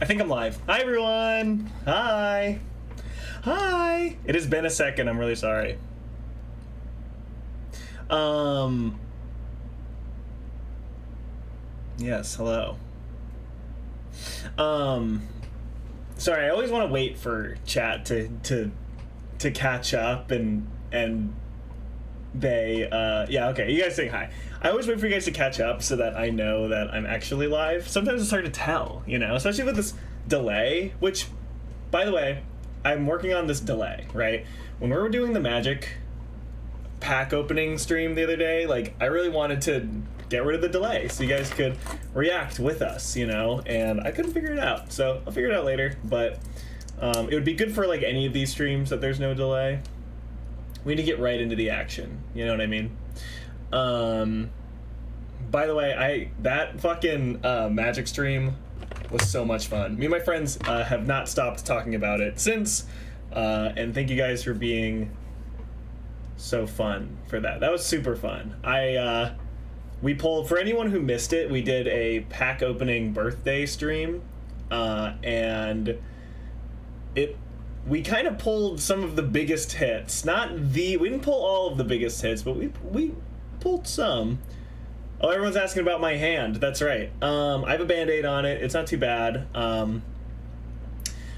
I think I'm live. Hi, everyone. Hi. Hi. It has been a second. I'm really sorry. Yes, hello. Sorry, I always want to wait for chat to catch up and they yeah, okay, you guys saying hi. I always wait for you guys to catch up so that I know that I'm actually live. Sometimes it's hard to tell, you know, especially with this delay, which, by the way, I'm working on this delay, right? When we were doing the Magic pack opening stream the other day, like, I really wanted to get rid of the delay so you guys could react with us, you know, and I couldn't figure it out, so I'll figure it out later, but it would be good for, like, any of these streams that there's no delay. We need to get right into the action, you know what I mean? By the way, that fucking Magic stream was so much fun. Me and my friends have not stopped talking about it since, and thank you guys for being so fun for that. That was super fun. We pulled, for anyone who missed it, we did a pack opening birthday stream, and we kind of pulled some of the biggest hits. We didn't pull all of the biggest hits, but we pulled some. Oh, everyone's asking about my hand. That's right. I have a Band-Aid on it. It's not too bad. But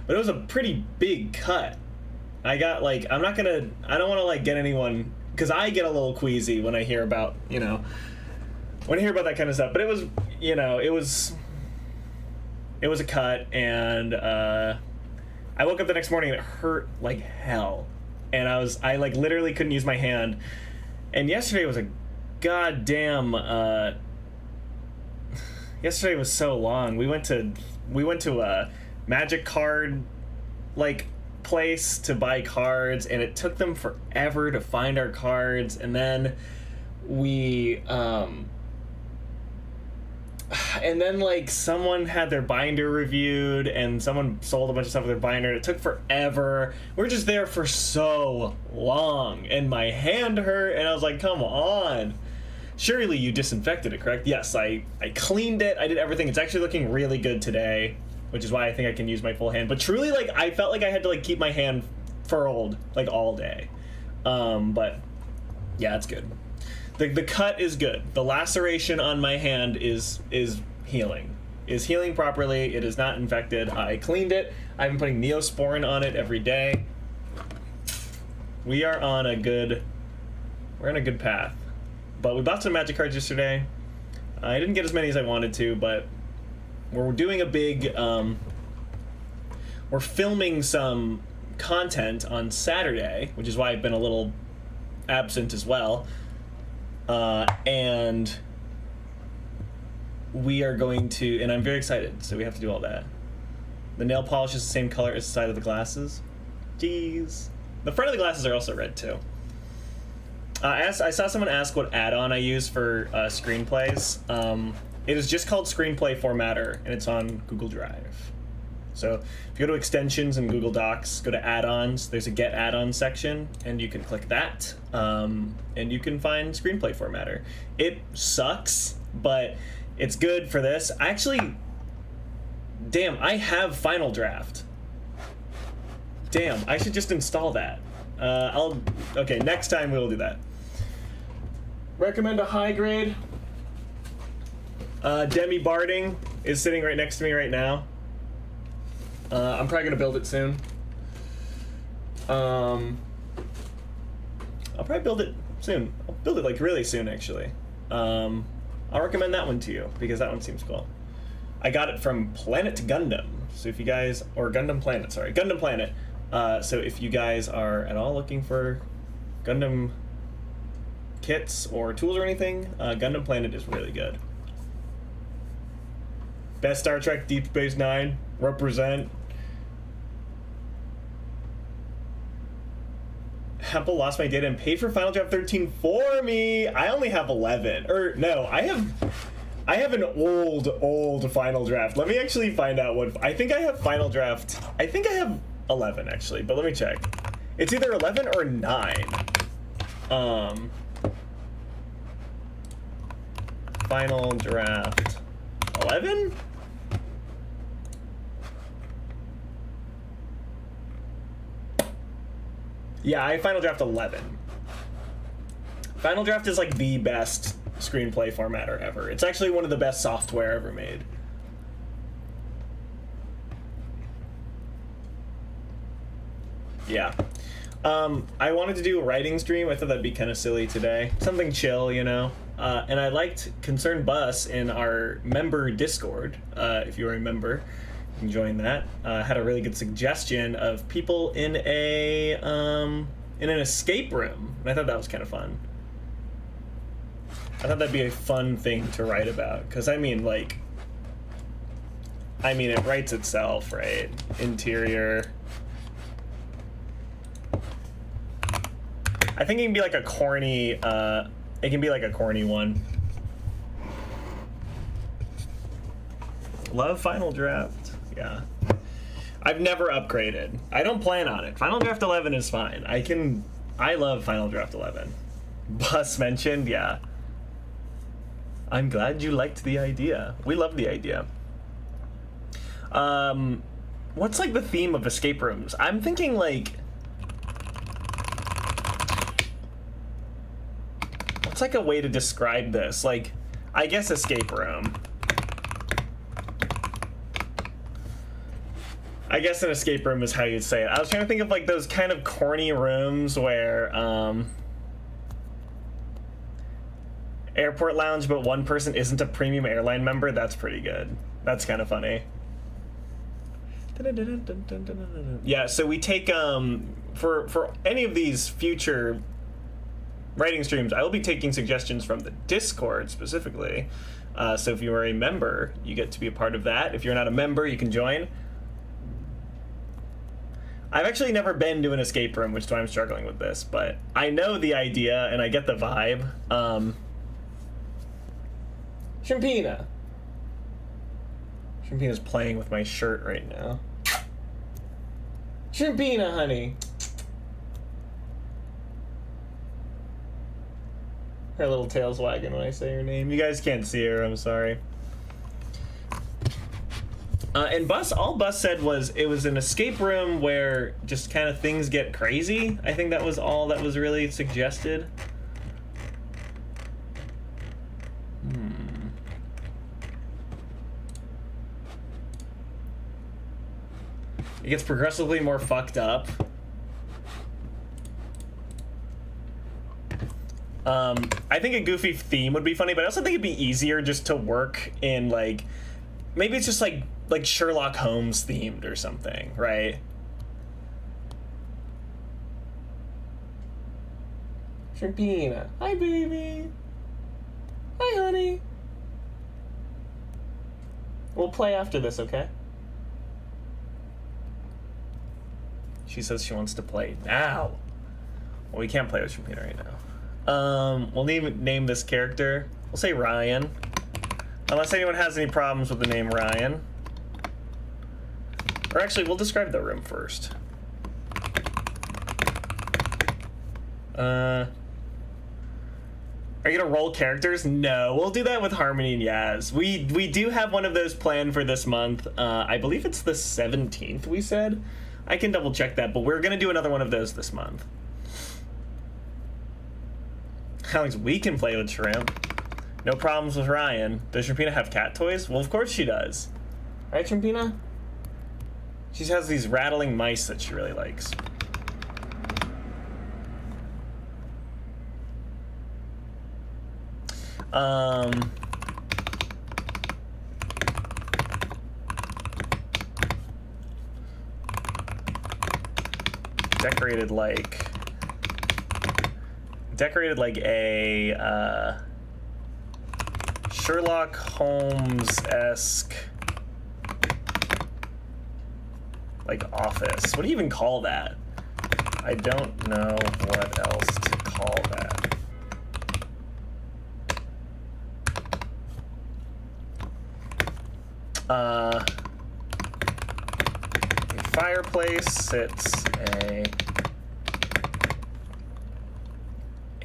it was a pretty big cut. I got, like, I don't want to, like, get anyone, because I get a little queasy when I hear about, you know, when I hear about that kind of stuff. But it was, you know, it was a cut, and I woke up the next morning and it hurt like hell. And I like literally couldn't use my hand. And yesterday was a goddamn yesterday was so long. We went to a Magic card like place to buy cards, and it took them forever to find our cards, and then like someone had their binder reviewed and someone sold a bunch of stuff with their binder, and it took forever. We're just there for so long, and my hand hurt, and I was like, come on. Surely you disinfected it, correct? Yes, I cleaned it. I did everything. It's actually looking really good today, which is why I think I can use my full hand. But truly, like, I felt like I had to, like, keep my hand furled, like, all day. But yeah, it's good. The cut is good. The laceration on my hand is healing. Is healing properly. It is not infected. I cleaned it. I've been putting Neosporin on it every day. We're on a good path. But we bought some Magic cards yesterday. I didn't get as many as I wanted to, but we're doing a big, we're filming some content on Saturday, which is why I've been a little absent as well. And we are going to, and I'm very excited, so we have to do all that. The nail polish is the same color as the side of the glasses. Jeez. The front of the glasses are also red, too. I saw someone ask what add-on I use for screenplays. It is just called Screenplay Formatter, and it's on Google Drive. So if you go to Extensions in Google Docs, go to Add-ons, there's a Get Add-on section, and you can click that, and you can find Screenplay Formatter. It sucks, but it's good for this. Actually, damn, I have Final Draft. Damn, I should just install that. Okay, next time we will do that. Recommend a high grade. Demi Barding is sitting right next to me right now. I'm probably gonna build it soon. I'll probably build it soon. I'll build it like really soon, actually. I'll recommend that one to you because that one seems cool. I got it from Planet Gundam. So if you guys, or Gundam Planet, sorry, Gundam Planet. So if you guys are at all looking for Gundam kits or tools or anything, Gundam Planet is really good. Best Star Trek, Deep Space Nine, represent. Apple lost my data and paid for Final Draft 13 for me. I only have 11. Or no, I have an old Final Draft. Let me actually find out what I think I have Final Draft. I think I have 11 actually, but let me check. It's either 11 or 9. Final Draft 11? Yeah, I Final Draft 11. Final Draft is like the best screenplay formatter ever. It's actually one of the best software ever made. Yeah. I wanted to do a writing stream. I thought that'd be kind of silly today. Something chill, you know? And I liked Concerned Bus in our member Discord. If you are a member, you can join that. Had a really good suggestion of people in an escape room. And I thought that was kind of fun. I thought that'd be a fun thing to write about. Because, I mean, like... it writes itself, right? Interior... I think it can be like a corny, it can be like a corny one. Love Final Draft, yeah. I've never upgraded. I don't plan on it. Final Draft 11 is fine. I love Final Draft 11. Bus mentioned, yeah. I'm glad you liked the idea. We love the idea. What's like the theme of escape rooms? I'm thinking like... What's like a way to describe this? Like, I guess escape room. I guess an escape room is how you'd say it. I was trying to think of like those kind of corny rooms where airport lounge, but one person isn't a premium airline member. That's pretty good. That's kind of funny. Yeah, so we take for any of these future writing streams, I will be taking suggestions from the Discord specifically. So if you are a member, you get to be a part of that. If you're not a member, you can join. I've actually never been to an escape room, which is why I'm struggling with this, but I know the idea and I get the vibe. Shrimpina. Shrimpina's playing with my shirt right now. Shrimpina, honey. Her little tail's wagging when I say her name. You guys can't see her, I'm sorry. And all Bus said was it was an escape room where just kind of things get crazy. I think that was all that was really suggested. It gets progressively more fucked up. I think a goofy theme would be funny, but I also think it'd be easier just to work in like, maybe it's just like Sherlock Holmes themed or something, right? Shrimpina. Hi, baby. Hi, honey. We'll play after this, okay? She says she wants to play now. Well, we can't play with Shrimpina right now. We'll name this character. We'll say Ryan. Unless anyone has any problems with the name Ryan. Or actually, we'll describe the room first. Are you gonna roll characters? No, we'll do that with Harmony and Yaz. We do have one of those planned for this month. I believe it's the 17th, we said. I can double check that, but we're gonna do another one of those this month. Alex, we can play with Shrimp. No problems with Ryan. Does Shrimpina have cat toys? Well, of course she does. Right, Shrimpina? She has these rattling mice that she really likes. Decorated like a Sherlock Holmes-esque like office. What do you even call that? I don't know what else to call that. A fireplace sits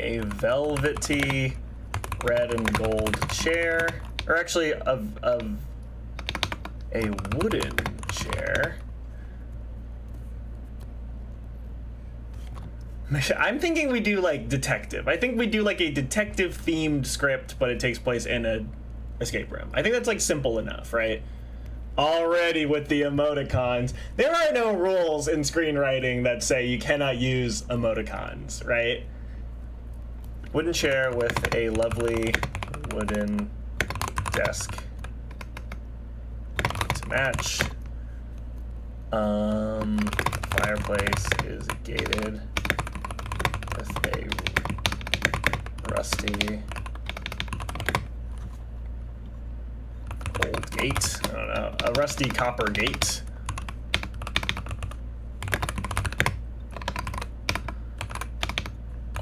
a velvety red and gold chair, or actually a wooden chair. I'm thinking we do like detective. I think we do like a detective themed script, but it takes place in a escape room. I think that's like simple enough, right? Already with the emoticons. There are no rules in screenwriting that say you cannot use emoticons, right? Wooden chair with a lovely wooden desk to match. Fireplace is gated with a rusty old gate. I don't know, a rusty copper gate.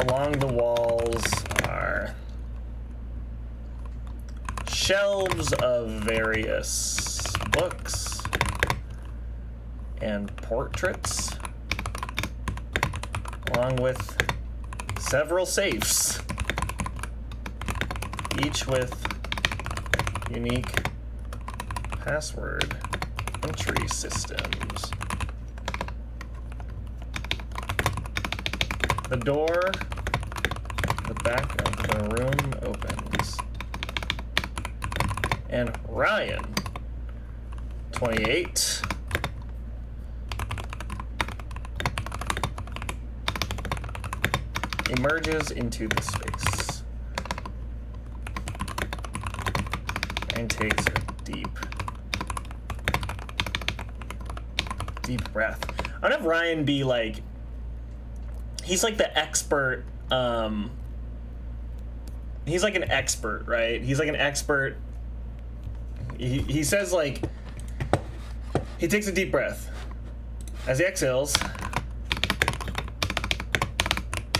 Along the walls are shelves of various books and portraits, along with several safes, each with unique password entry systems. The door, the back of the room opens. And Ryan, 28, emerges into the space and takes a deep breath. I'm gonna have Ryan be like, he's like the expert, he's like an expert, right? He's like an expert. He says, like, he takes a deep breath as he exhales,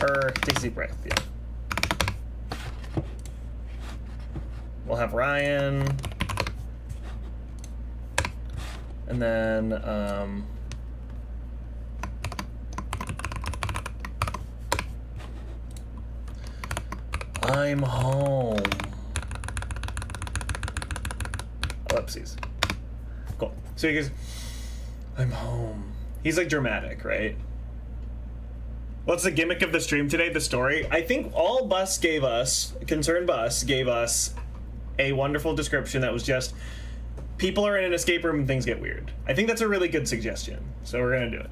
or takes a deep breath, yeah. We'll have Ryan, and then, I'm home. Ellipses. Cool. So he goes, I'm home. He's like dramatic, right? What's the gimmick of the stream today? The story? I think all Bus gave us, Concerned Bus gave us a wonderful description that was just, people are in an escape room and things get weird. I think that's a really good suggestion. So we're gonna do it.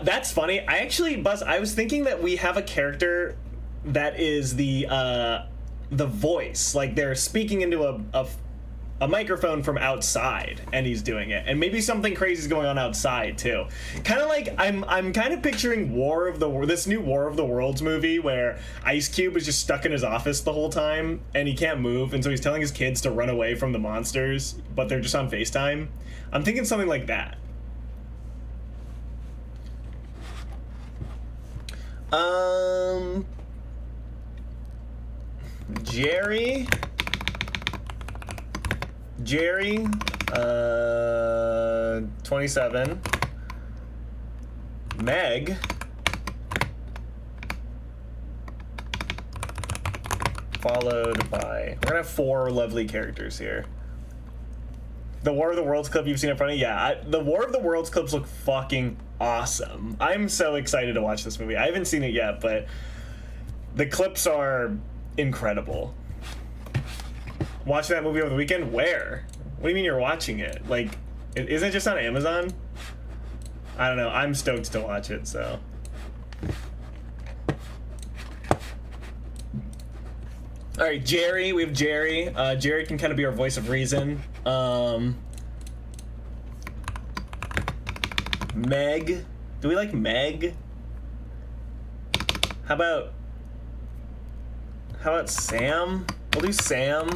That's funny. I actually, Buzz, I was thinking that we have a character that is the voice. Like they're speaking into a microphone from outside, and he's doing it. And maybe something crazy is going on outside too. Kind of like I'm kind of picturing this new War of the Worlds movie where Ice Cube is just stuck in his office the whole time and he can't move, and so he's telling his kids to run away from the monsters, but they're just on FaceTime. I'm thinking something like that. Jerry, 27, Meg, followed by, we're gonna have 4 lovely characters here. The War of the Worlds clip you've seen in front of you? Yeah, the War of the Worlds clips look fucking awesome. I'm so excited to watch this movie. I haven't seen it yet, but the clips are incredible. Watching that movie over the weekend? Where? What do you mean you're watching it? Like, isn't it just on Amazon? I don't know. I'm stoked to watch it, so. All right, Jerry. We have Jerry. Jerry can kind of be our voice of reason. Meg. Do we like Meg? How about Sam? We'll do Sam.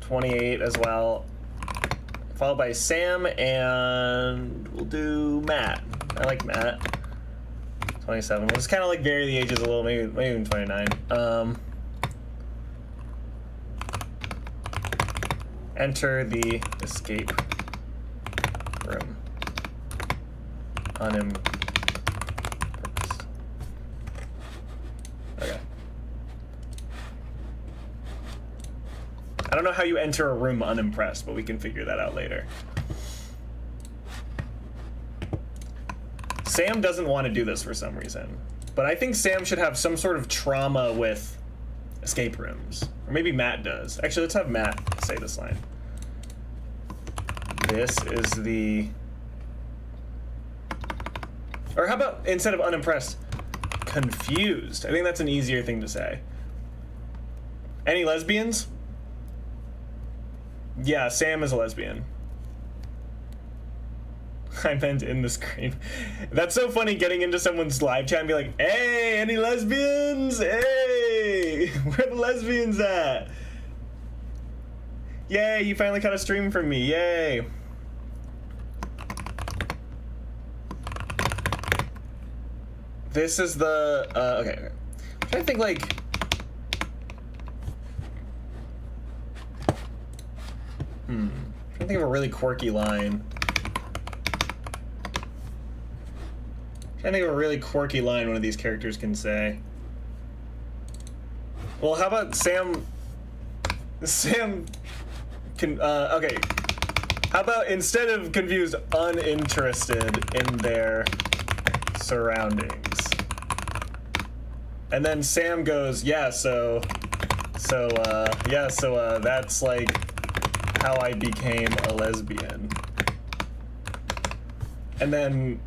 28 as well. Followed by Sam, and we'll do Matt. I like Matt. 27. We'll just kind of like vary the ages a little, maybe even 29. Enter the escape room. Unimpressed. Okay. I don't know how you enter a room unimpressed, but we can figure that out later. Sam doesn't want to do this for some reason. But I think Sam should have some sort of trauma with escape rooms. Or maybe Matt does. Actually, let's have Matt say this line. This is the... Or how about, instead of unimpressed, confused? I think that's an easier thing to say. Any lesbians? Yeah, Sam is a lesbian. I meant in the screen. That's so funny, getting into someone's live chat and be like, hey, any lesbians? Hey, where the lesbians at? Yay, you finally caught a stream from me, yay. This is the, okay. I'm trying to think, like, I'm trying to think of a really quirky line. I think of a really quirky line one of these characters can say. Well, how about Sam can, okay. How about instead of confused, uninterested in their surroundings? And then Sam goes, yeah, so that's like how I became a lesbian. And then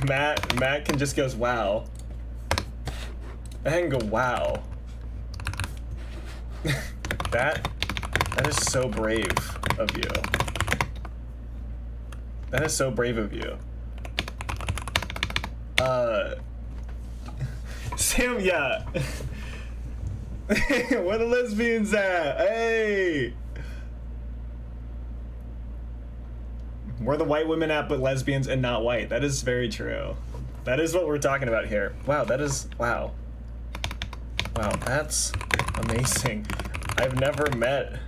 Matt can just goes, wow. I can go, wow. That is so brave of you. That is so brave of you. Sam, yeah. Where the lesbians at? Hey! Where the white women at, but lesbians and not white. That is very true. That is what we're talking about here. Wow, that is, wow. Wow, that's amazing. I've never met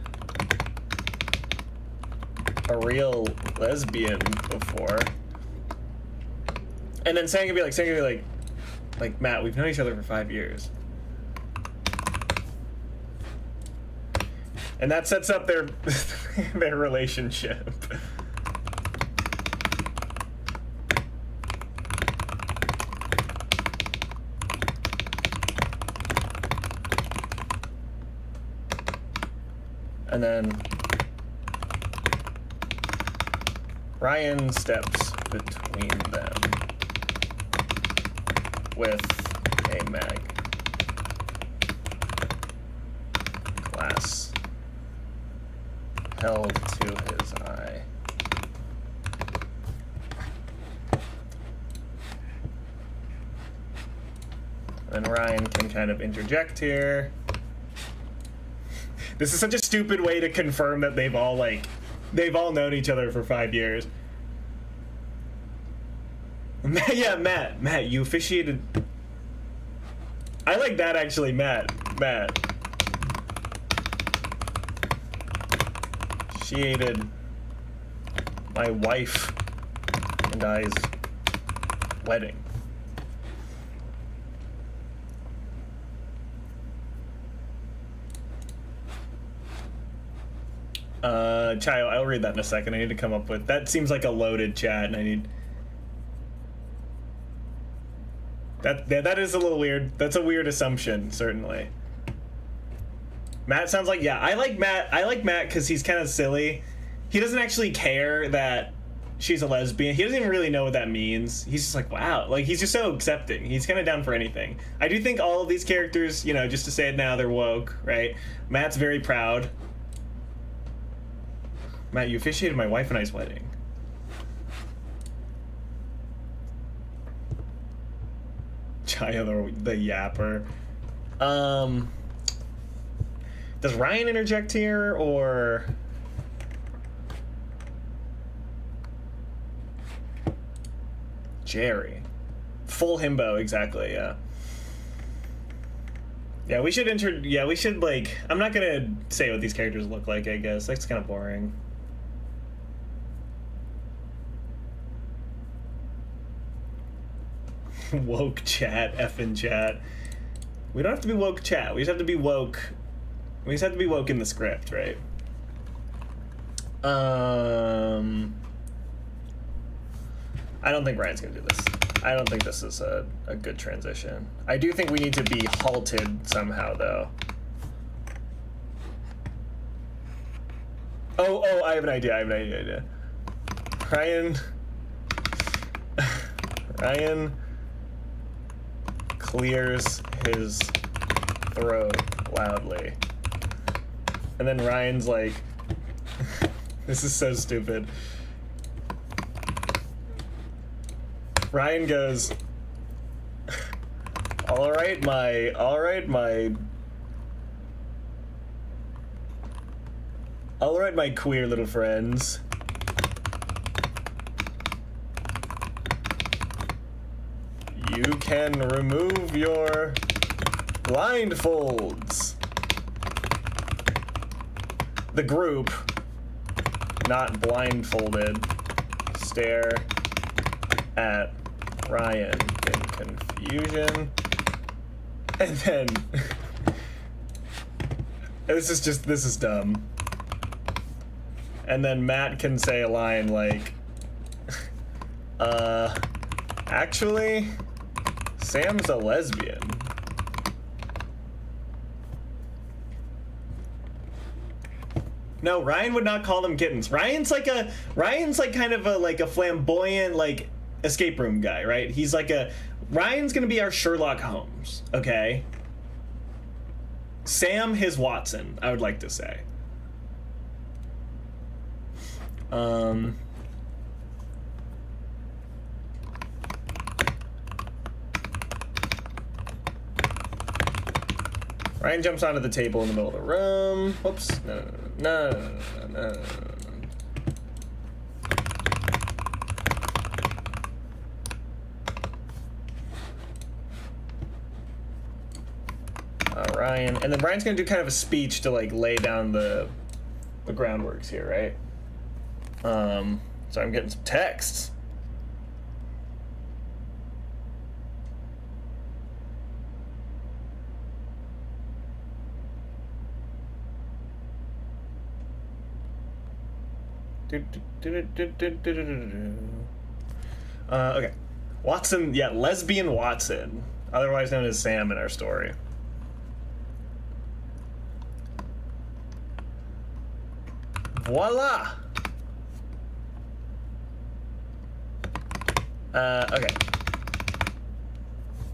a real lesbian before. And then Sam can be like, Matt, we've known each other for 5 years. And that sets up their their relationship. And then Ryan steps between them with a mag glass held to his eye. Then Ryan can kind of interject here. This is such a stupid way to confirm that they've all known each other for 5 years. Yeah, Matt, you officiated. I like that actually, Matt. Officiated my wife and I's wedding. Chayo, I'll read that in a second. I need to come up with... That seems like a loaded chat, and I need... That is a little weird. That's a weird assumption, certainly. Matt sounds like... Yeah, I like Matt because he's kind of silly. He doesn't actually care that she's a lesbian. He doesn't even really know what that means. He's just like, wow. Like, he's just so accepting. He's kind of down for anything. I do think all of these characters, you know, just to say it now, they're woke, right? Matt's very proud. Matt, you officiated my wife and I's wedding. Chaya, the yapper. Does Ryan interject here, or... Jerry? Full himbo, exactly, yeah. Yeah, we should like... I'm not gonna say what these characters look like, I guess. That's kind of boring. Woke chat, effing chat. We don't have to be woke chat. We just have to be woke. We just have to be woke in the script, right? I don't think Ryan's gonna do this. I don't think this is a good transition. I do think we need to be halted somehow, though. Oh, I have an idea. Ryan clears his throat loudly. And then Ryan's like, this is so stupid. Ryan goes, all right, my queer little friends. You can remove your blindfolds. The group, not blindfolded, stare at Ryan in confusion. And then this is dumb. And then Matt can say a line like, actually, Sam's a lesbian. No, Ryan would not call them kittens. Ryan's like kind of a flamboyant, like, escape room guy, right? Ryan's gonna be our Sherlock Holmes, okay? Sam his Watson, I would like to say. Ryan jumps onto the table in the middle of the room. Whoops. No. Ryan, and then Ryan's gonna do kind of a speech to like lay down the groundworks here, right? So I'm getting some texts. Okay. Watson, yeah, lesbian Watson, otherwise known as Sam in our story. Voila!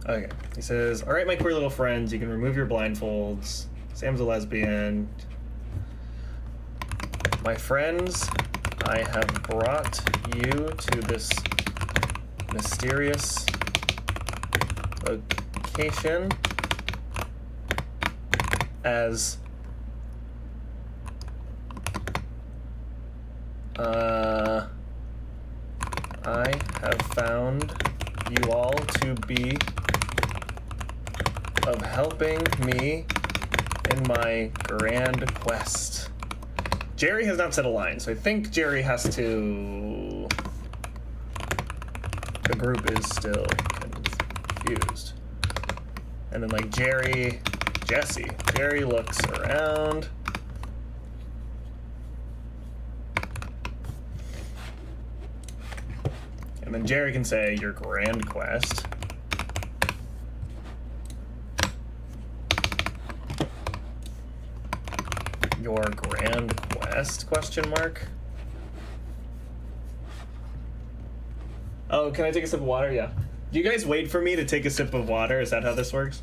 Okay. He says, all right, my queer little friends, you can remove your blindfolds. Sam's a lesbian. My friends, I have brought you to this mysterious location as I have found you all to be of helping me in my grand quest. Jerry has not said a line, so I think Jerry has to... The group is still confused. And then, like, Jerry looks around. And then Jerry can say, your grand quest. Your grand quest, question mark? Oh, can I take a sip of water? Yeah. Do you guys wait for me to take a sip of water? Is that how this works?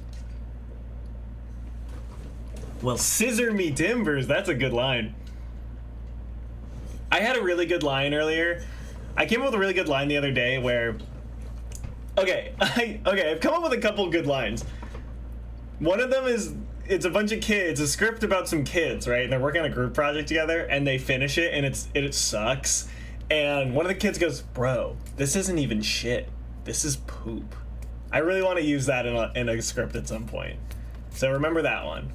Well, scissor me timbers. That's a good line. I had a really good line earlier. I came up with a really good line the other day where... Okay, I've come up with a couple good lines. One of them is... It's a bunch of kids, a script about some kids, right? And they're working on a group project together, and they finish it, and it sucks. And one of the kids goes, bro, this isn't even shit. This is poop. I really want to use that in a script at some point. So remember that one.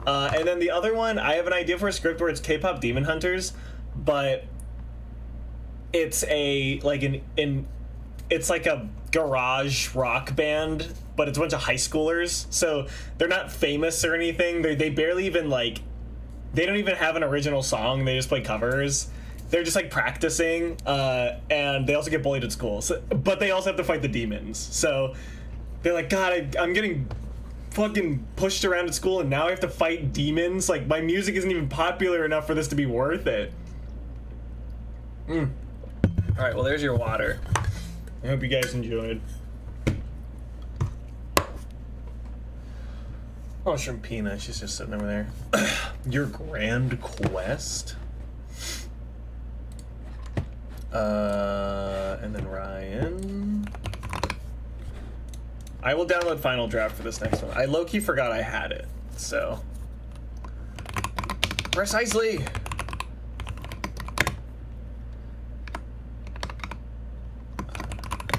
And then the other one, I have an idea for a script where it's K-pop Demon Hunters, but it's it's like a garage rock band, but it's a bunch of high schoolers. So they're not famous or anything. They barely even they don't even have an original song. They just play covers. they're just like practicing, and they also get bullied at school. So, but they also have to fight the demons. So they're like, God, I'm getting fucking pushed around at school, and now I have to fight demons. Like, my music isn't even popular enough for this to be worth it. All right, well, there's your water. I hope you guys enjoyed. Oh, Shrimpina, she's just sitting over there. Your grand quest? And then Ryan. I will download Final Draft for this next one. I low-key forgot I had it, so. Precisely!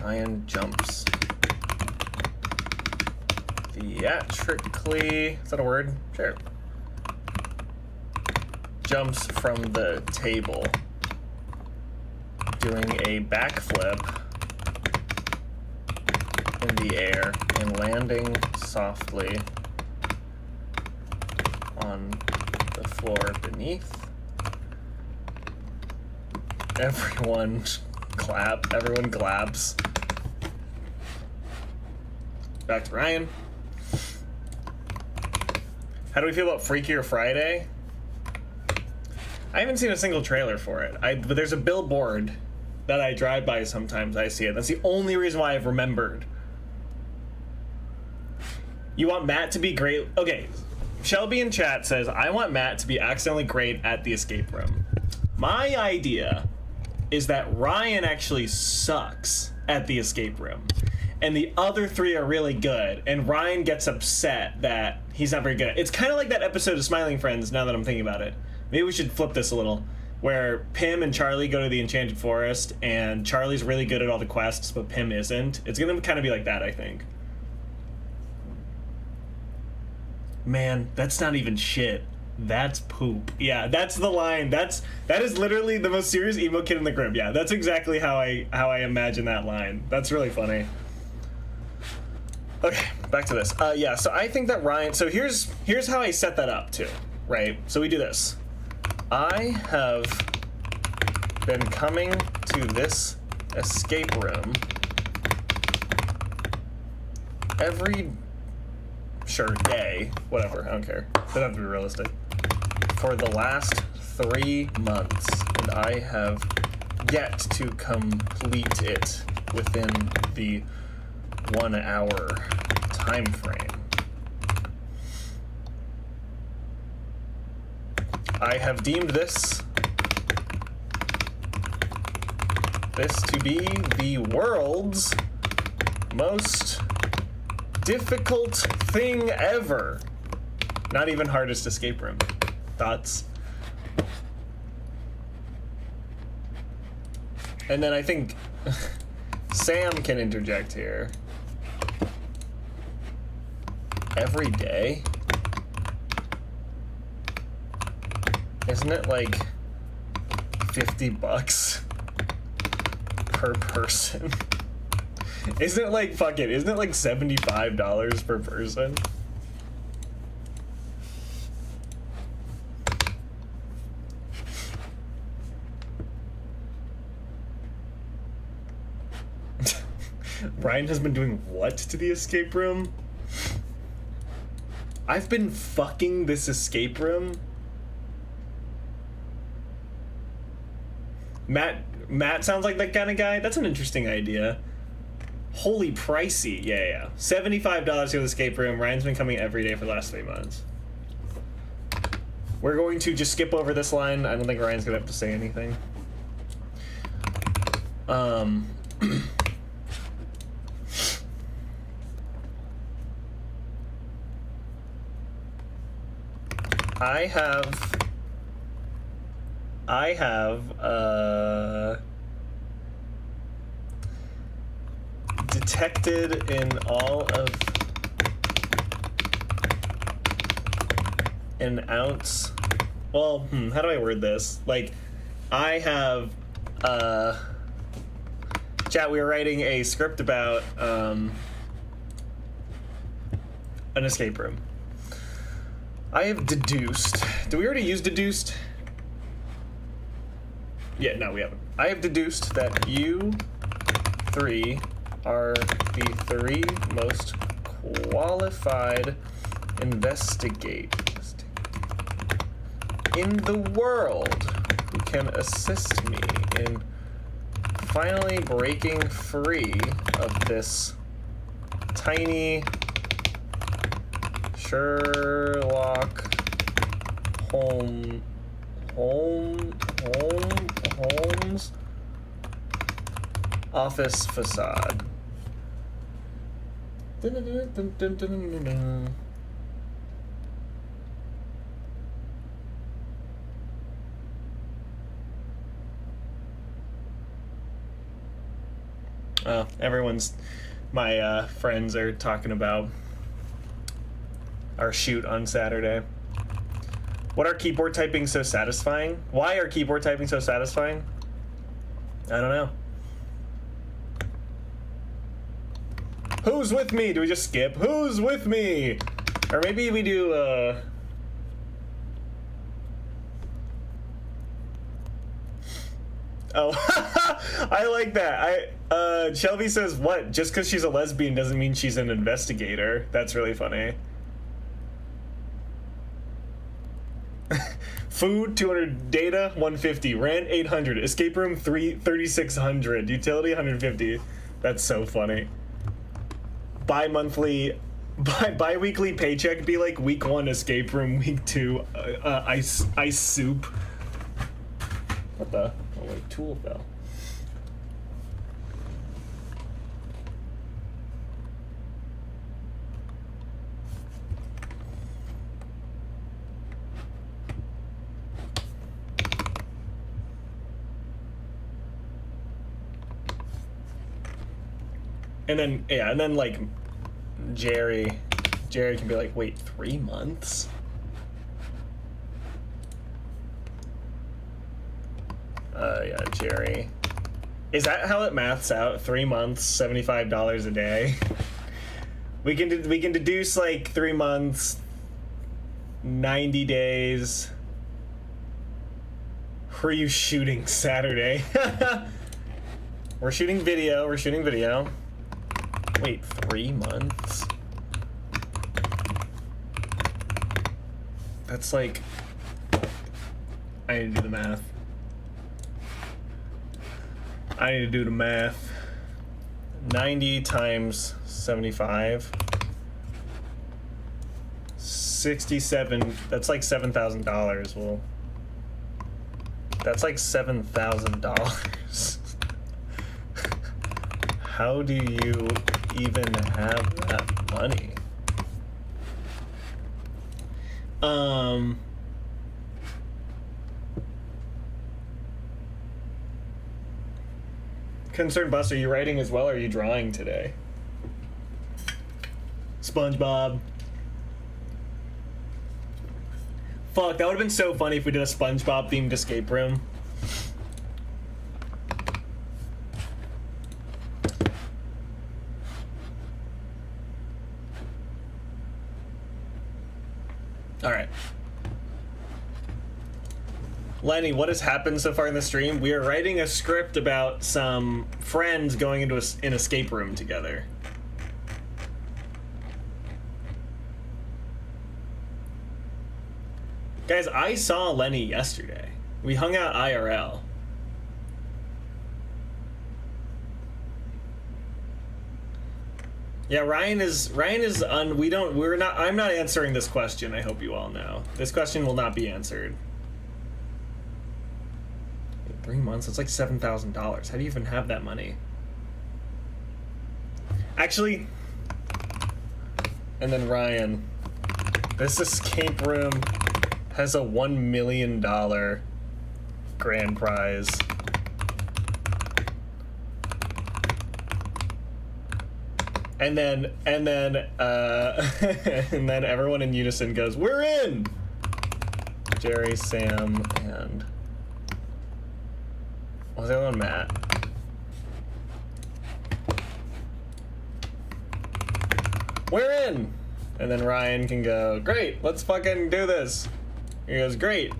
Ryan jumps. Theatrically. Is that a word? Sure. Jumps from the table, doing a backflip in the air and landing softly on the floor beneath. Everyone clap. Everyone claps. Back to Ryan. How do we feel about Freakier Friday? I haven't seen a single trailer for it. But there's a billboard that I drive by sometimes. I see it. That's the only reason why I've remembered. You want Matt to be great? Okay, Shelby in chat says, I want Matt to be accidentally great at the escape room. My idea is that Ryan actually sucks at the escape room, and the other three are really good, and Ryan gets upset that he's not very good. It's kind of like that episode of Smiling Friends, now that I'm thinking about it. Maybe we should flip this a little, where Pim and Charlie go to the Enchanted Forest, and Charlie's really good at all the quests, but Pim isn't. It's gonna kind of be like that, I think. Man, that's not even shit. That's poop. Yeah, that's the line. That is literally the most serious emo kid in the group. Yeah, that's exactly how I imagine that line. That's really funny. Okay, back to this. Yeah, so I think that Ryan. So here's how I set that up too. Right. So we do this. I have been coming to this escape room every day, whatever, I don't care. Doesn't have to be realistic. For the last 3 months, and I have yet to complete it within the 1 hour time frame. I have deemed this to be the world's most difficult thing ever. Not even hardest escape room. Thoughts? And then I think Sam can interject here. Every day? Isn't it like $50 per person? Isn't it like, isn't it like $75 per person? Ryan has been doing what to the escape room? I've been fucking this escape room? Matt sounds like that kind of guy. That's an interesting idea. Holy pricey. Yeah. $75 for the escape room. Ryan's been coming every day for the last 3 months. We're going to just skip over this line. I don't think Ryan's gonna have to say anything. I have detected in all of an ounce. Well, how do I word this? Like, I have chat, we were writing a script about an escape room. I have deduced. Did we already use deduced? Yeah, no, we haven't. I have deduced that you three are the three most qualified investigators in the world who can assist me in finally breaking free of this tiny Sherlock Holmes office facade. My friends are talking about our shoot on Saturday. What are keyboard typing so satisfying? Why are keyboard typing so satisfying? I don't know. Who's with me? Do we just skip? Who's with me? Or maybe we do, Oh, I like that. Shelby says, what? Just because she's a lesbian doesn't mean she's an investigator. That's really funny. Food, 200. Data, 150. Rent, 800. Escape room, 3,600. Utility, 150. That's so funny. Bi-weekly paycheck be like week 1 escape room, week 2 ice soup. What the? Oh wait, tool fell. And then like Jerry can be like, wait, 3 months? Yeah, Jerry. Is that how it maths out? 3 months, $75 a day? We can deduce like 3 months, 90 days. Who are you shooting Saturday? We're shooting video. Wait, 3 months? That's like... I need to do the math. 90 times 75. 67. That's like $7,000. Well, that's like $7,000. How do you even have that money? Concerned Bus, are you writing as well, or are you drawing today? SpongeBob. Fuck, that would have been so funny if we did a SpongeBob themed escape room. Alright. Lenny, what has happened so far in the stream? We are writing a script about some friends going into an escape room together. Guys, I saw Lenny yesterday. We hung out IRL. Yeah, I'm not answering this question, I hope you all know. This question will not be answered. 3 months, that's like $7,000. How do you even have that money? Actually, and then Ryan, this escape room has a $1 million grand prize. And then and then everyone in unison goes, "We're in!" Jerry, Sam, and what was the other one? Matt. We're in! And then Ryan can go, "Great, let's fucking do this." He goes, "Great."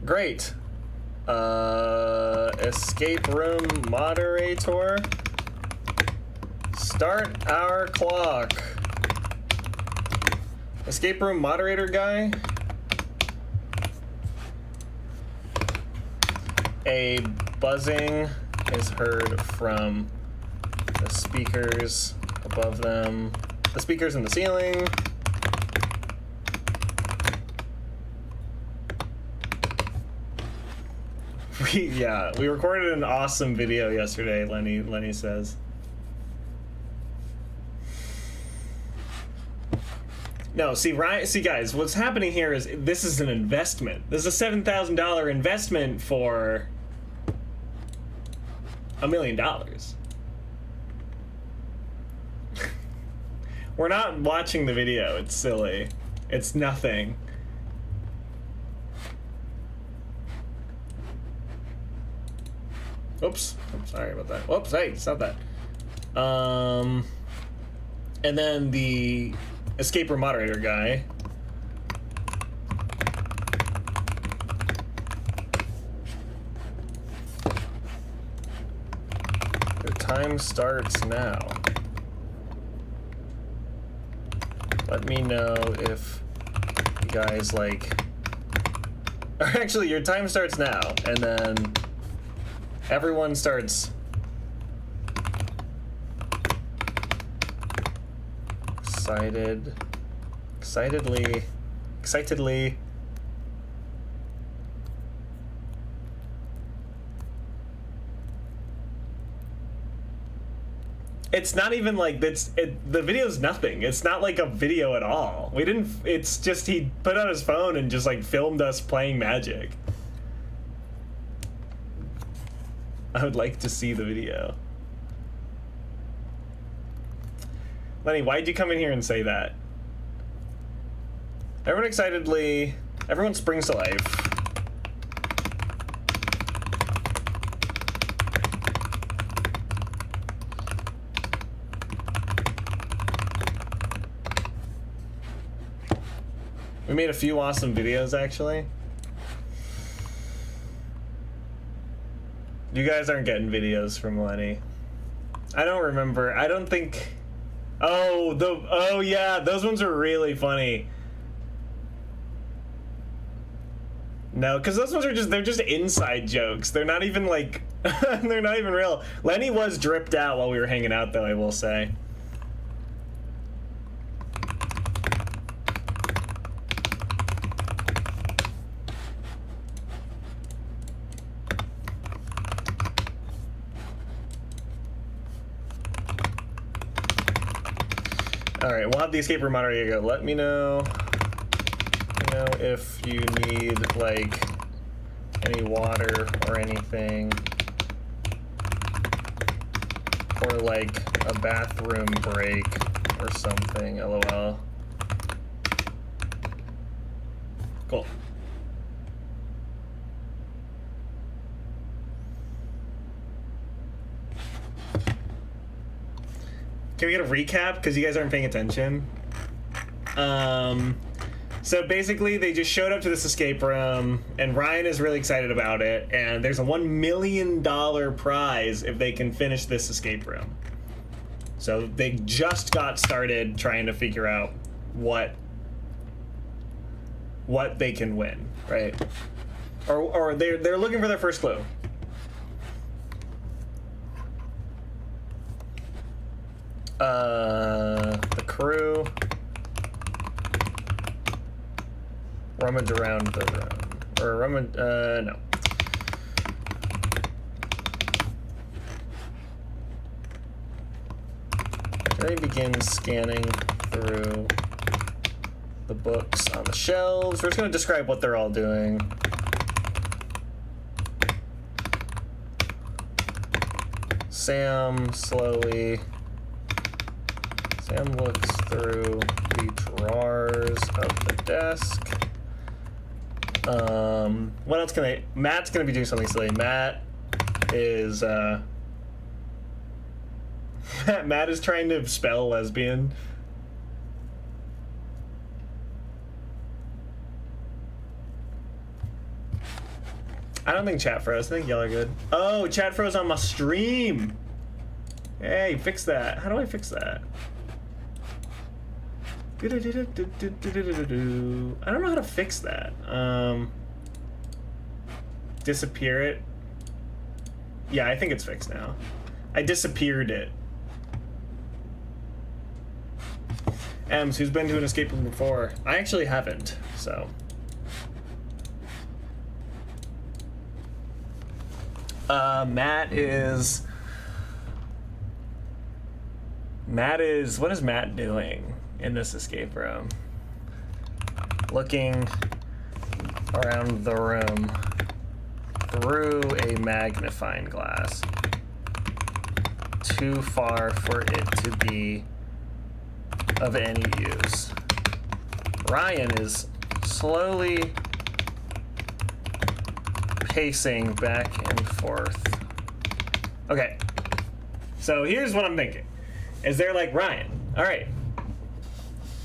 Great. Escape room moderator. Start our clock. Escape room moderator guy. A buzzing is heard from the speakers above them. The speakers in the ceiling. We recorded an awesome video yesterday, Lenny says. No, see guys, what's happening here is this is an investment. This is a $7,000 investment for $1 million. We're not watching the video, it's silly. It's nothing. Oops, sorry about that. Whoops, hey, stop that. And then the escape room moderator guy. The time starts now. Let me know if you guys like... Or actually, your time starts now, and then everyone starts excitedly. It's not even like the video's nothing. It's not like a video at all. It's just he put on his phone and just like filmed us playing Magic. I would like to see the video. Lenny, why'd you come in here and say that? Everyone springs to life. We made a few awesome videos, actually. You guys aren't getting videos from Lenny. I don't remember. I don't think... Oh yeah, those ones are really funny. No, because those ones are they're just inside jokes. They're not even like, they're not even real. Lenny was dripped out while we were hanging out, though, I will say. Alright, we'll have the escape room moderator go. Let me know if you need, like, any water or anything. Or, like, a bathroom break or something, LOL. Cool. Can we get a recap? Because you guys aren't paying attention. So basically, they just showed up to this escape room, and Ryan is really excited about it, and there's a $1 million prize if they can finish this escape room. So they just got started trying to figure out what they can win, right? Or they're looking for their first clue. The crew rummage around the room. Or rummage, no. They begin scanning through the books on the shelves. We're just going to describe what they're all doing. Sam looks through the drawers of the desk. What else can Matt's gonna be doing something silly. Matt is Matt is trying to spell lesbian. I don't think chat froze. I think y'all are good. Oh, chat froze on my stream. Hey, fix that. How do I fix that? I don't know how to fix that. Disappear it. Yeah, I think it's fixed now. I disappeared it. Ems, who's been to an escape room before? I actually haven't, so. Matt is, what is Matt doing in this escape room? Looking around the room through a magnifying glass. Too far for it to be of any use. Ryan is slowly pacing back and forth. Okay, so here's what I'm thinking. Is there like, Ryan, all right,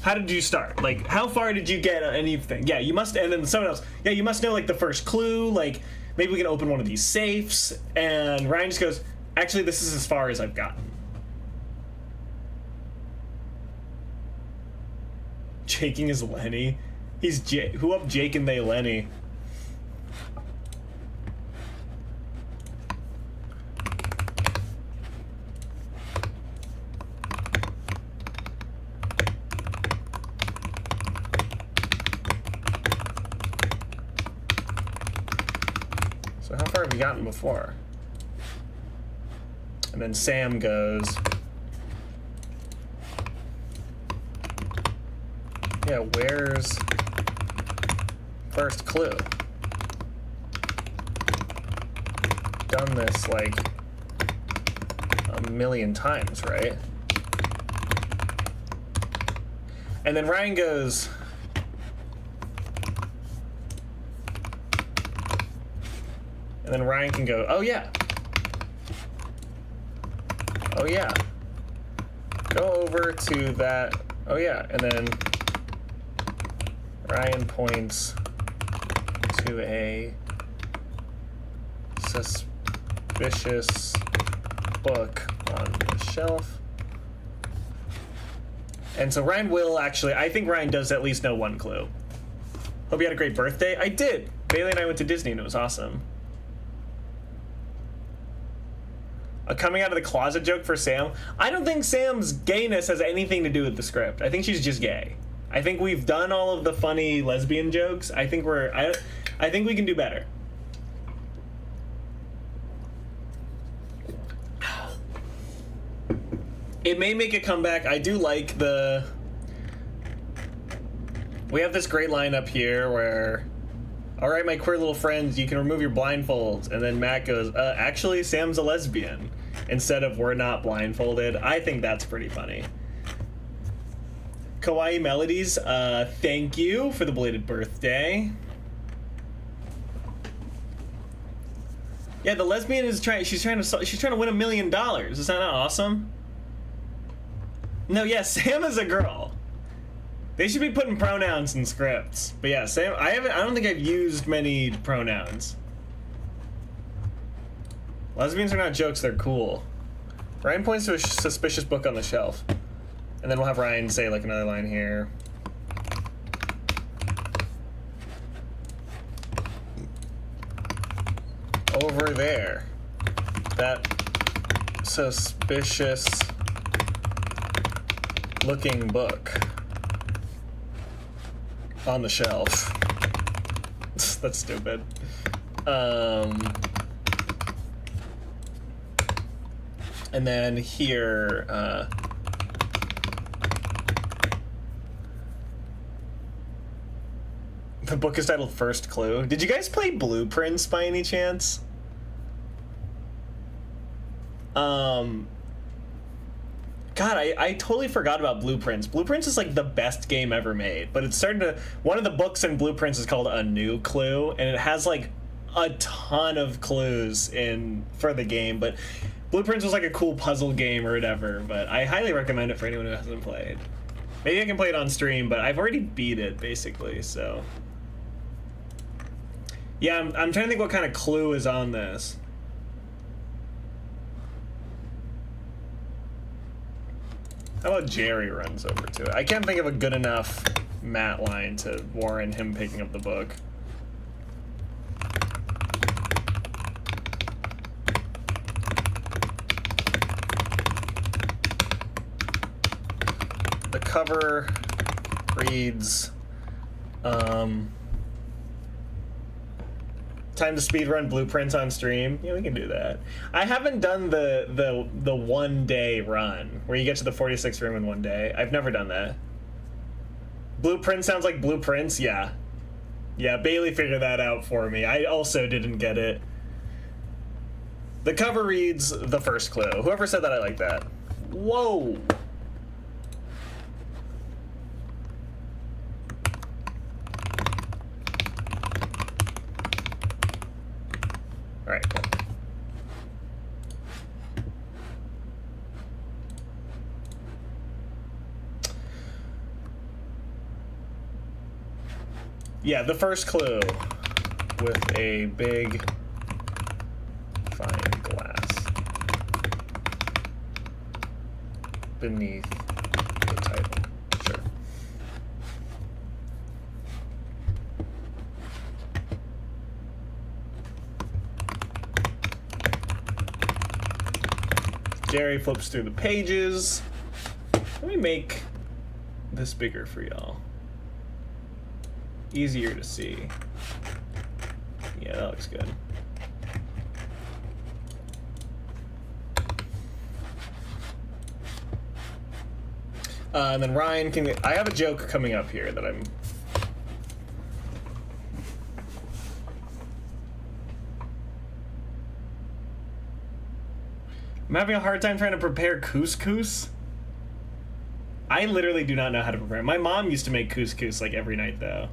how did you start? Like, how far did you get on anything? Yeah, you must, and then someone else, yeah, you must know like the first clue, like maybe we can open one of these safes. And Ryan just goes, actually, this is as far as I've gotten. Jaking is Lenny. He's who up Jake and they Lenny? So how far have you gotten before? And then Sam goes, yeah, where's first clue? Done this like a million times, right? And then Ryan goes, and then Ryan can go, oh yeah. Oh yeah. Go over to that, oh yeah, and then Ryan points to a suspicious book on the shelf. And so Ryan will actually, I think Ryan does at least know one clue. Hope you had a great birthday. I did. Bailey and I went to Disney and it was awesome. A coming out of the closet joke for Sam. I don't think Sam's gayness has anything to do with the script. I think she's just gay. I think we've done all of the funny lesbian jokes. I think I think we can do better. It may make a comeback. I do like we have this great line up here where, all right, my queer little friends, you can remove your blindfolds. And then Matt goes, actually, Sam's a lesbian. Instead of, we're not blindfolded. I think that's pretty funny. Kawaii Melodies, thank you for the belated birthday. Yeah, the lesbian is she's trying to win $1 million. Is that not awesome? No, yeah, Sam is a girl. They should be putting pronouns in scripts. But yeah, Sam, I don't think I've used many pronouns. Lesbians are not jokes, they're cool. Ryan points to a suspicious book on the shelf. And then we'll have Ryan say like another line here. Over there. That suspicious looking book on the shelf. That's stupid. And then here, the book is titled First Clue. Did you guys play Blueprints by any chance? God, I totally forgot about Blueprints. Blueprints is like the best game ever made, but it's starting to, one of the books in Blueprints is called A New Clue, and it has like a ton of clues for the game, but Blueprints was like a cool puzzle game or whatever, but I highly recommend it for anyone who hasn't played. Maybe I can play it on stream, but I've already beat it, basically, so. Yeah, I'm trying to think what kind of clue is on this. How about Jerry runs over to it? I can't think of a good enough matte line to warrant him picking up the book. The cover reads, time to speedrun blueprints on stream. Yeah, we can do that. I haven't done the 1 day run where you get to the 46th room in 1 day. I've never done that. Blueprint sounds like blueprints. Yeah. Yeah, Bailey figured that out for me. I also didn't get it. The cover reads the first clue. Whoever said that, I like that. Whoa. All right, cool. Yeah, the first clue with a big fine glass beneath the title. Sure. Jerry flips through the pages. Let me make this bigger for y'all. Easier to see. Yeah, that looks good. And then Ryan can... I have a joke coming up here that I'm having a hard time trying to prepare couscous. I literally do not know how to prepare. My mom used to make couscous like every night, though.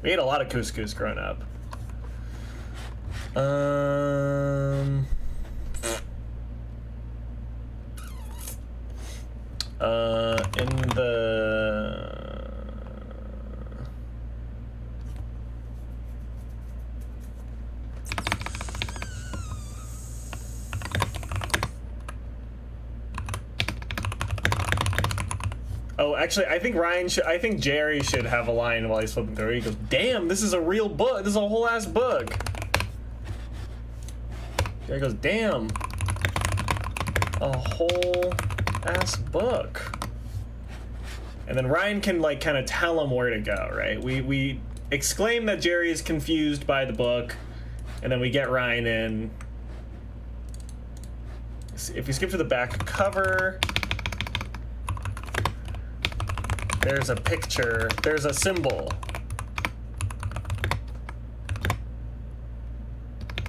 We ate a lot of couscous growing up. In the... Oh, actually, I think Jerry should have a line while he's flipping through. He goes, "Damn, this is a real book. This is a whole ass book." Jerry goes, "Damn, a whole ass book." And then Ryan can like kind of tell him where to go, right? We exclaim that Jerry is confused by the book, and then we get Ryan in. If you skip to the back cover, there's a picture, there's a symbol.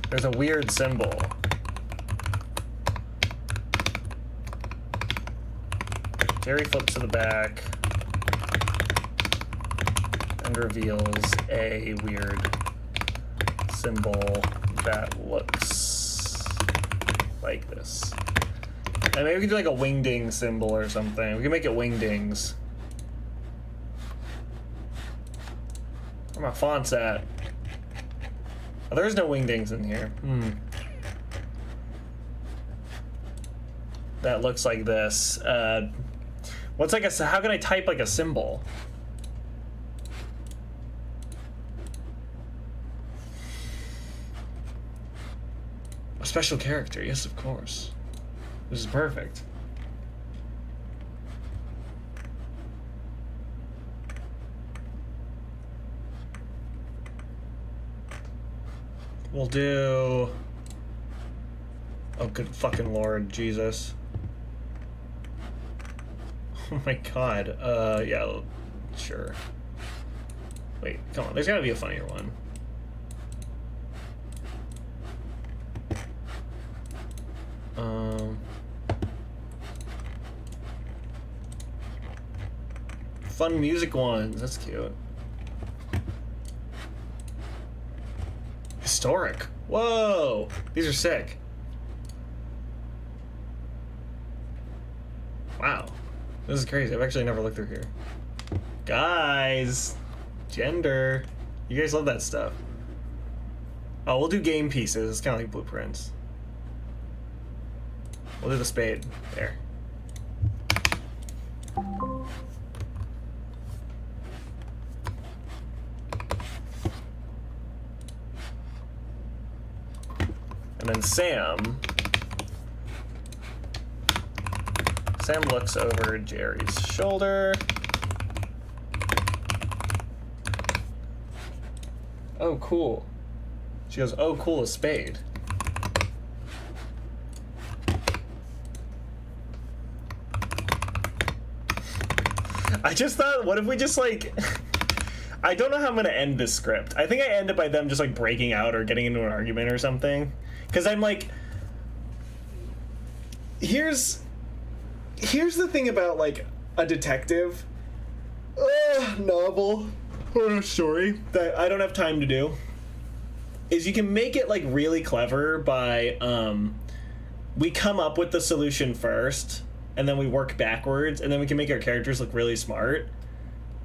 There's a weird symbol. Jerry flips to the back and reveals a weird symbol that looks like this. And maybe we can do like a wingding symbol or something. We can make it wingdings. Where my fonts at? Oh, there's no wingdings in here. That looks like this. What's like a? How can I type like a symbol? A special character, yes, of course. This is perfect. We'll do... Oh, good fucking Lord, Jesus. Oh my god. Yeah, sure. Wait, come on. There's gotta be a funnier one. Fun music ones. That's cute. Historic. Whoa! These are sick. Wow. This is crazy. I've actually never looked through here. Guys! Gender. You guys love that stuff. Oh, we'll do game pieces. It's kind of like blueprints. We'll do the spade. There. And then Sam looks over Jerry's shoulder. Oh, cool. She goes, oh, cool, a spade. I just thought, what if we just, like... I don't know how I'm going to end this script. I think I end it by them just, like, breaking out or getting into an argument or something. Because I'm like... Here's the thing about, like, a detective novel or a story that I don't have time to do. Is you can make it, like, really clever by, we come up with the solution first, and then we work backwards, and then we can make our characters look really smart.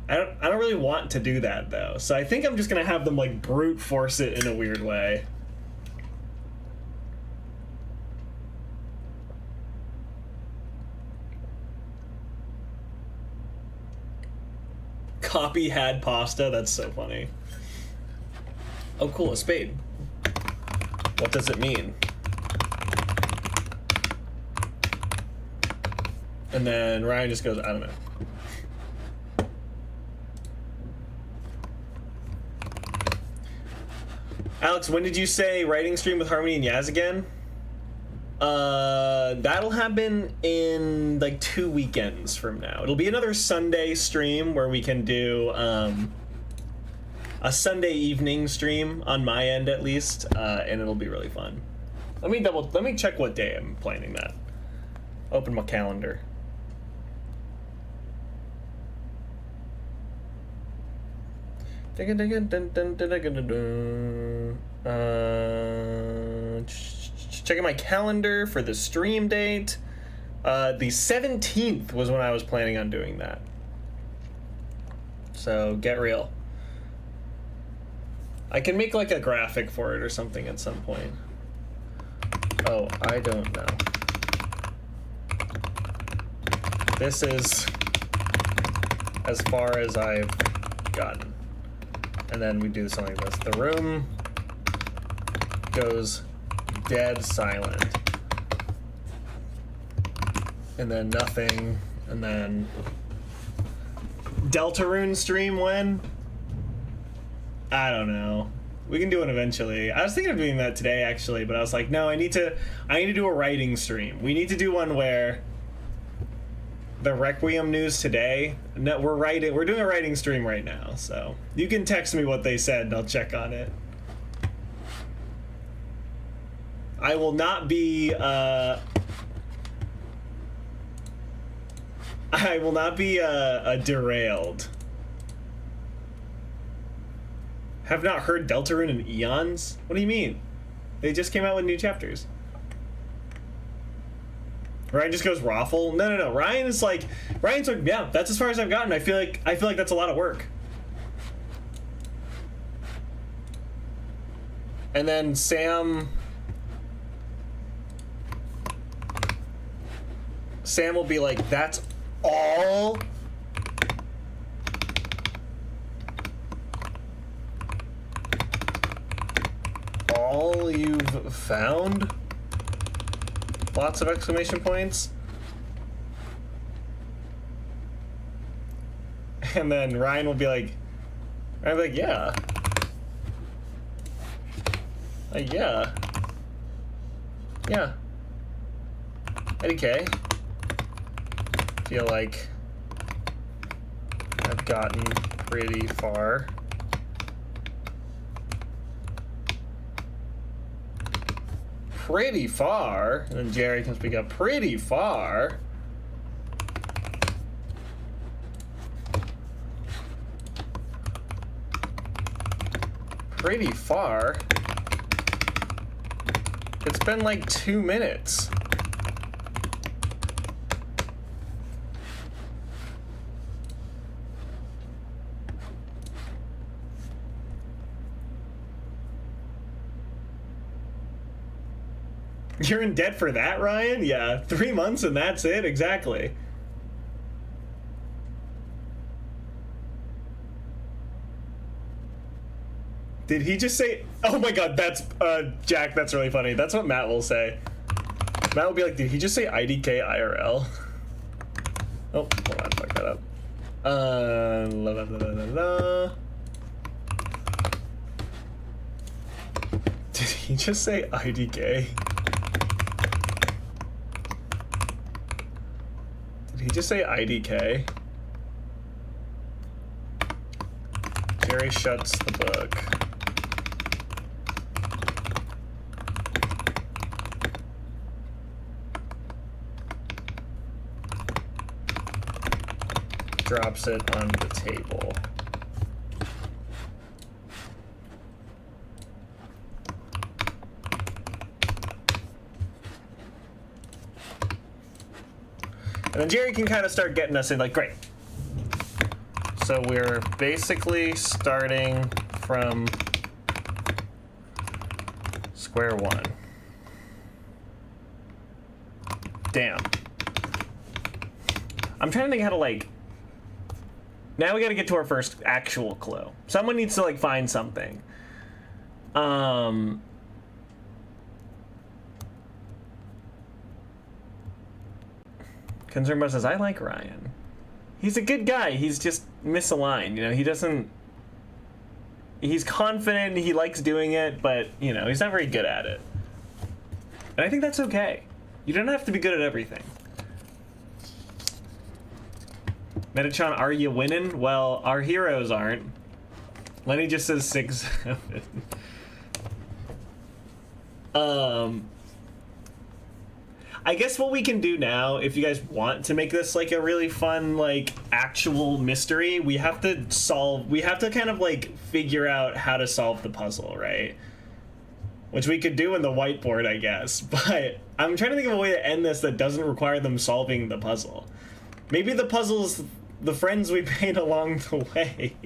I don't really want to do that, though. So I think I'm just gonna have them, like, brute force it in a weird way. Copy had pasta? That's so funny. Oh, cool, a spade. What does it mean? And then Ryan just goes, I don't know. Alex, when did you say writing stream with Harmony and Yaz again? That'll happen in like 2 weekends from now. It'll be another Sunday stream where we can do a Sunday evening stream on my end at least, and it'll be really fun. Let me check what day I'm planning that. Open my calendar. Checking my calendar for the stream date. The 17th was when I was planning on doing that. So get real. I can make like a graphic for it or something at some point. Oh, I don't know. This is as far as I've gotten. And then we do something like this. The room goes dead silent. And then nothing. And then Deltarune stream when? I don't know. We can do it eventually. I was thinking of doing that today actually, but I was like, no, I need to do a writing stream. We need to do one where the Requiem news today. No, we're doing a writing stream right now, so you can text me what they said and I'll check on it. I will not be derailed. Have not heard Deltarune in eons? What do you mean? They just came out with new chapters. Ryan just goes raffle. No. Ryan's like, yeah, that's as far as I've gotten. I feel like that's a lot of work. And then Sam will be like, that's all? All you've found? Lots of exclamation points. And then Ryan will be like, yeah. Yeah. Yeah. IDK. Feel like I've gotten pretty far. Pretty far. And then Jerry can speak up pretty far. Pretty far. It's been like 2 minutes. You're in debt for that, Ryan? Yeah, 3 months and that's it? Exactly. Did he just say... Oh my god, that's... Jack, that's really funny. That's what Matt will say. Matt will be like, did he just say IDK IRL? Oh, hold on, fuck that up. La, la, la, la, la. Did he just say IDK? Did he just say IDK? Jerry shuts the book. Drops it on the table. And then Jerry can kind of start getting us in, like, great. So we're basically starting from square one. Damn. I'm trying to think how to, like... Now we gotta get to our first actual clue. Someone needs to, like, find something. Concernbro says, I like Ryan. He's a good guy. He's just misaligned, you know? He doesn't... He's confident, he likes doing it, but, you know, he's not very good at it. And I think that's okay. You don't have to be good at everything. Metachan, are you winning? Well, our heroes aren't. Lenny just says 6-7. I guess what we can do now, if you guys want to make this like a really fun, like, actual mystery, we have to kind of like figure out how to solve the puzzle, right? Which we could do in the whiteboard, I guess. But I'm trying to think of a way to end this that doesn't require them solving the puzzle. Maybe the puzzle's the friends we made along the way.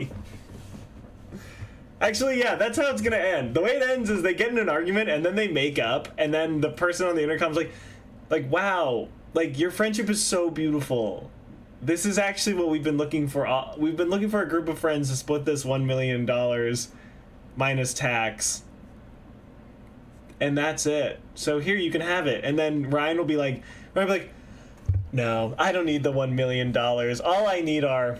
Actually, yeah, that's how it's gonna end. The way it ends is they get in an argument and then they make up, and then the person on the intercom's like, wow, like, your friendship is so beautiful. This is actually what we've been looking for. We've been looking for a group of friends to split this $1 million minus tax. And that's it. So here, you can have it. And then Ryan will be like, no, I don't need the $1 million. All I need are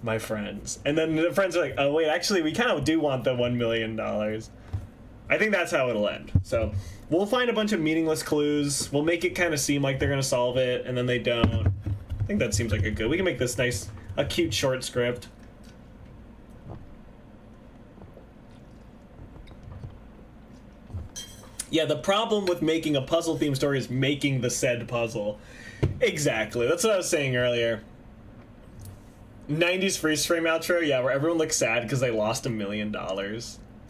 my friends. And then the friends are like, oh, wait, actually, we kind of do want the $1 million. I think that's how it'll end. So we'll find a bunch of meaningless clues. We'll make it kind of seem like they're going to solve it, and then they don't. I think that seems like a good... We can make this nice, a cute short script. Yeah, the problem with making a puzzle-themed story is making the said puzzle. Exactly. That's what I was saying earlier. 90s freeze frame outro, yeah, where everyone looks sad because they lost $1 million.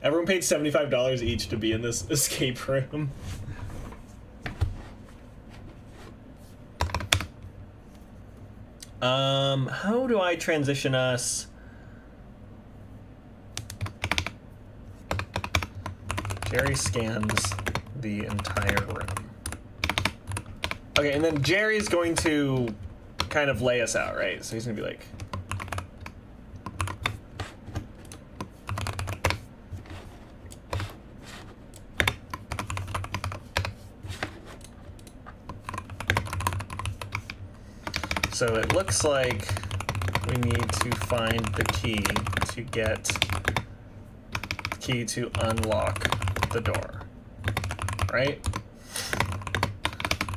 Everyone paid $75 each to be in this escape room. How do I transition us? Jerry scans the entire room. Okay, and then Jerry's going to kind of lay us out, right? So he's gonna be like... So it looks like we need to find the key to get the key to unlock the door, right?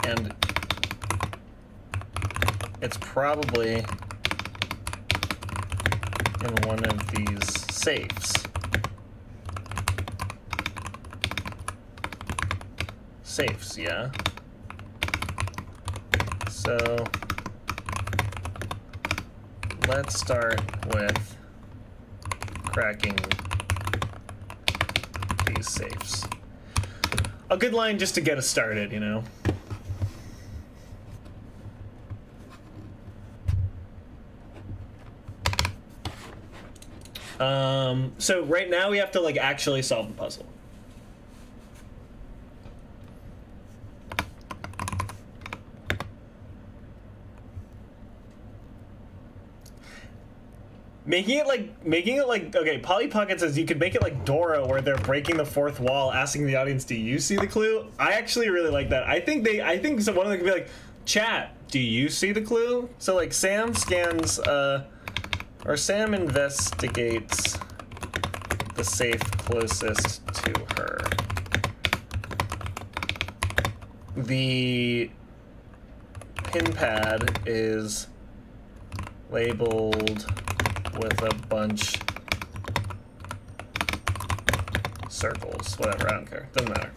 And it's probably in one of these safes. Safes, yeah? So let's start with cracking these safes. A good line just to get us started, you know? So right now we have to, like, actually solve the puzzle. Making it like okay, Polly Pocket says you could make it like Dora where they're breaking the fourth wall, asking the audience, do you see the clue? I actually really like that. I think so one of them could be like, chat, do you see the clue? So like Sam scans or Sam investigates the safe closest to her. The pin pad is labeled with a bunch circles, whatever, I don't care, doesn't matter.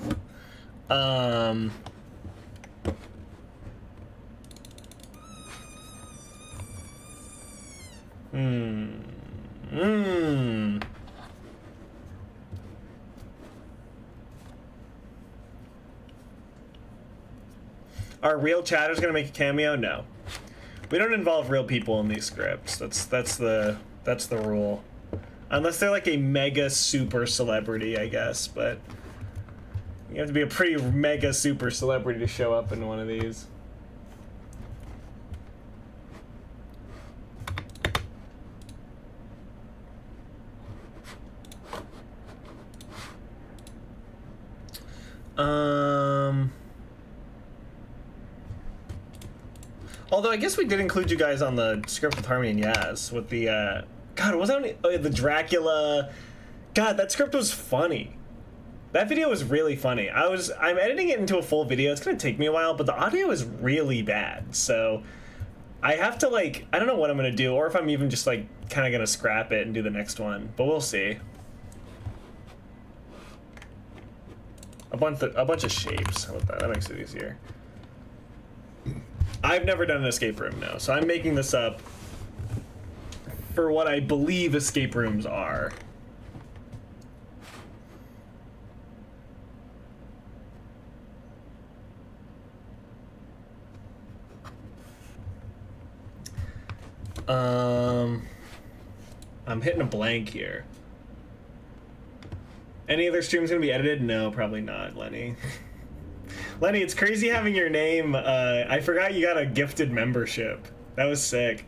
Are real chatters gonna make a cameo? No. We don't involve real people in these scripts. That's the rule. Unless they're like a mega super celebrity, I guess, but you have to be a pretty mega super celebrity to show up in one of these. Although I guess we did include you guys on the script with Harmony and Yaz with the God, was that the Dracula? God, that script was funny. That video was really funny. I'm editing it into a full video. It's gonna take me a while, but the audio is really bad. So I have to like, I don't know what I'm gonna do, or if I'm even just like kind of gonna scrap it and do the next one, but we'll see. A bunch of shapes. How about that? That makes it easier. I've never done an escape room, no, so I'm making this up for what I believe escape rooms are. I'm hitting a blank here. Any other streams gonna be edited? No, probably not, Lenny. Lenny, it's crazy having your name. I forgot you got a gifted membership. That was sick.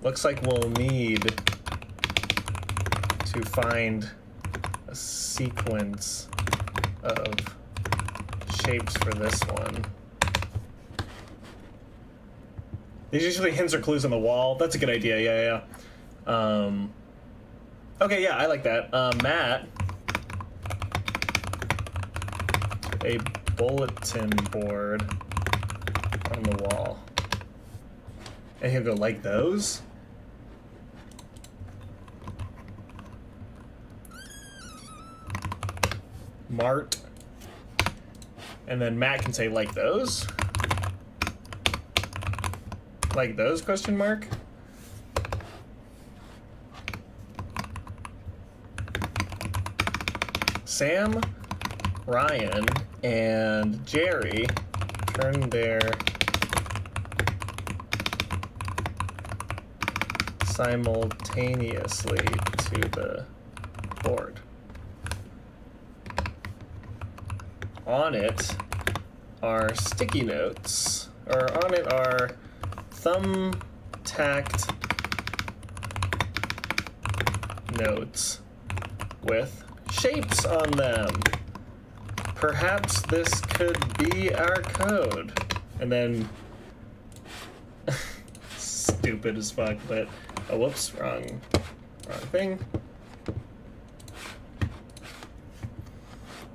Looks like we'll need to find a sequence of shapes for this one. There's usually hints or clues on the wall. That's a good idea, yeah. Okay, yeah, I like that. Matt, a bulletin board on the wall. And he'll go like those? Mart. And then Matt can say like those? Like those, question mark? Sam, Ryan, and Jerry turn their simultaneously to the board. On it are sticky notes, or on it are thumbtacked notes with shapes on them. Perhaps this could be our code. And then, stupid as fuck, but, oh, whoops, wrong thing.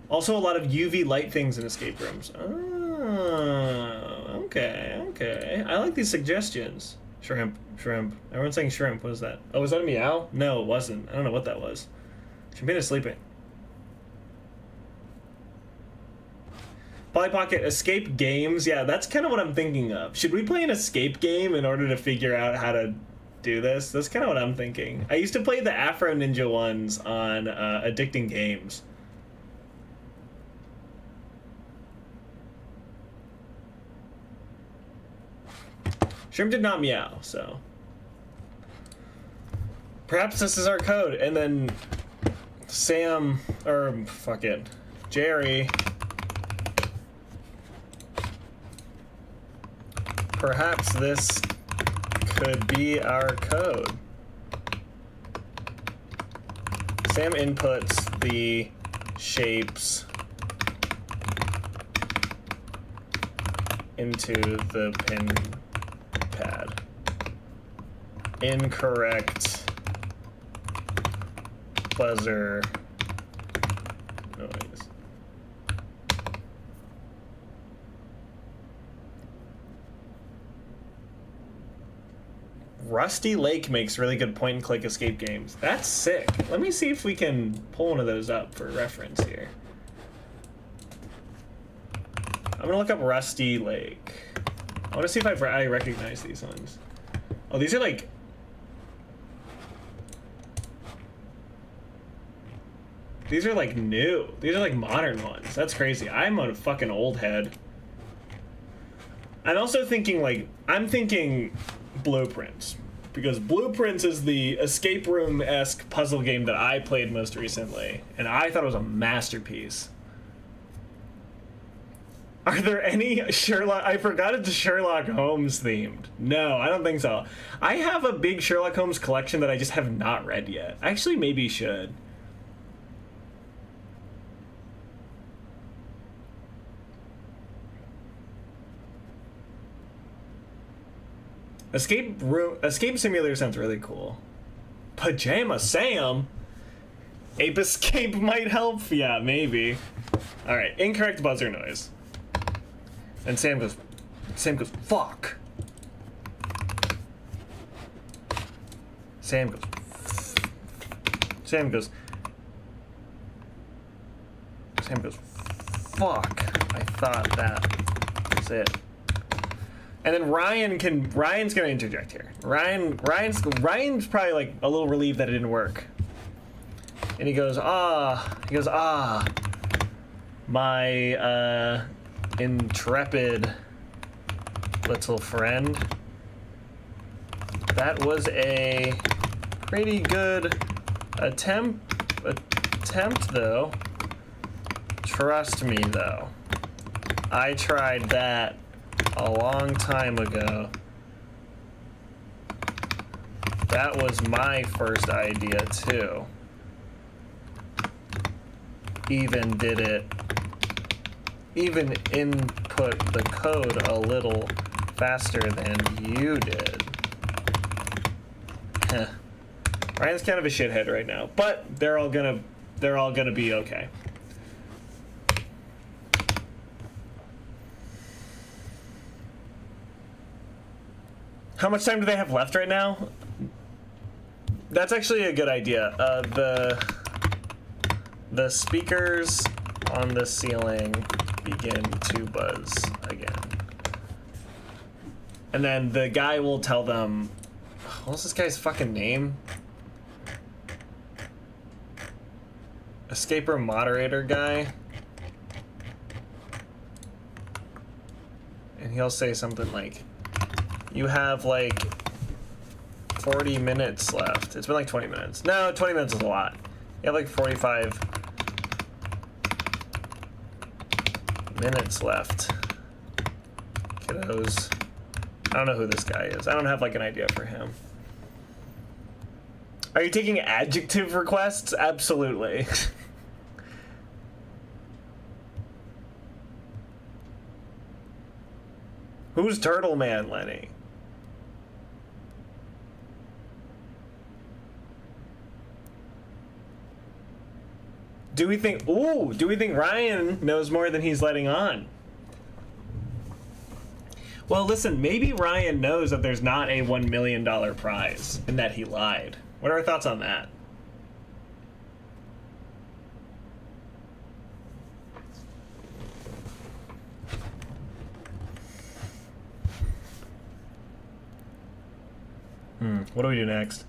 Also, a lot of UV light things in escape rooms. Oh, okay. I like these suggestions. Shrimp. Everyone's saying shrimp. What is that? Oh, was that a meow? No, it wasn't. I don't know what that was. Shrimpina is sleeping. Polly Pocket, escape games. Yeah, that's kind of what I'm thinking of. Should we play an escape game in order to figure out how to do this? That's kind of what I'm thinking. I used to play the Afro Ninja ones on Addicting Games. Shrimp did not meow, so perhaps this is our code. And then Sam, or fuck it, Jerry, perhaps this could be our code. Sam inputs the shapes into the pin pad. Incorrect buzzer noise. Rusty Lake makes really good point and click escape games. That's sick. Let me see if we can pull one of those up for reference here. I'm gonna look up Rusty Lake. I want to see if I recognize these ones. Oh, these are like... These are like new. These are like modern ones. That's crazy. I'm a fucking old head. I'm also thinking like... I'm thinking Blueprints. Because Blueprints is the escape room-esque puzzle game that I played most recently. And I thought it was a masterpiece. Are there any Sherlock... I forgot it's Sherlock Holmes themed. No, I don't think so. I have a big Sherlock Holmes collection that I just have not read yet. I actually maybe should. Escape Simulator sounds really cool. Pajama Sam? Ape Escape might help? Yeah, maybe. Alright, incorrect buzzer noise. And Sam goes, fuck. Sam goes, fuck. I thought that was it. And then Ryan's gonna interject here. Ryan's probably like a little relieved that it didn't work. And he goes, my intrepid little friend. That was a pretty good attempt though. Trust me though. I tried that a long time ago. That was my first idea too. Even input the code a little faster than you did. Ryan's kind of a shithead right now, but they're all gonna be okay. How much time do they have left right now? That's actually a good idea. The speakers on the ceiling begin to buzz again. And then the guy will tell them, what's this guy's fucking name? Escape room moderator guy. And he'll say something like, you have like 40 minutes left. It's been like 20 minutes. No, 20 minutes is a lot. You have like 45 minutes left. Kiddos. I don't know who this guy is. I don't have like an idea for him. Are you taking adjective requests? Absolutely. Who's Turtle Man, Lenny? Do we think Ryan knows more than he's letting on? Well, listen, maybe Ryan knows that there's not a $1 million prize and that he lied. What are our thoughts on that? What do we do next?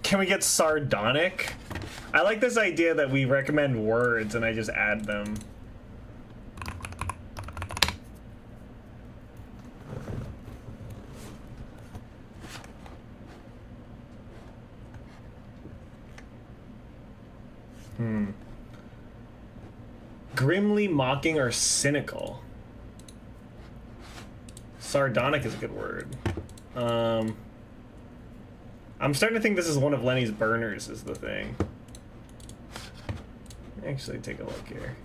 Can we get sardonic? I like this idea that we recommend words and I just add them. Grimly mocking or cynical. Sardonic is a good word. I'm starting to think this is one of Lenny's burners is the thing. Actually, take a look here.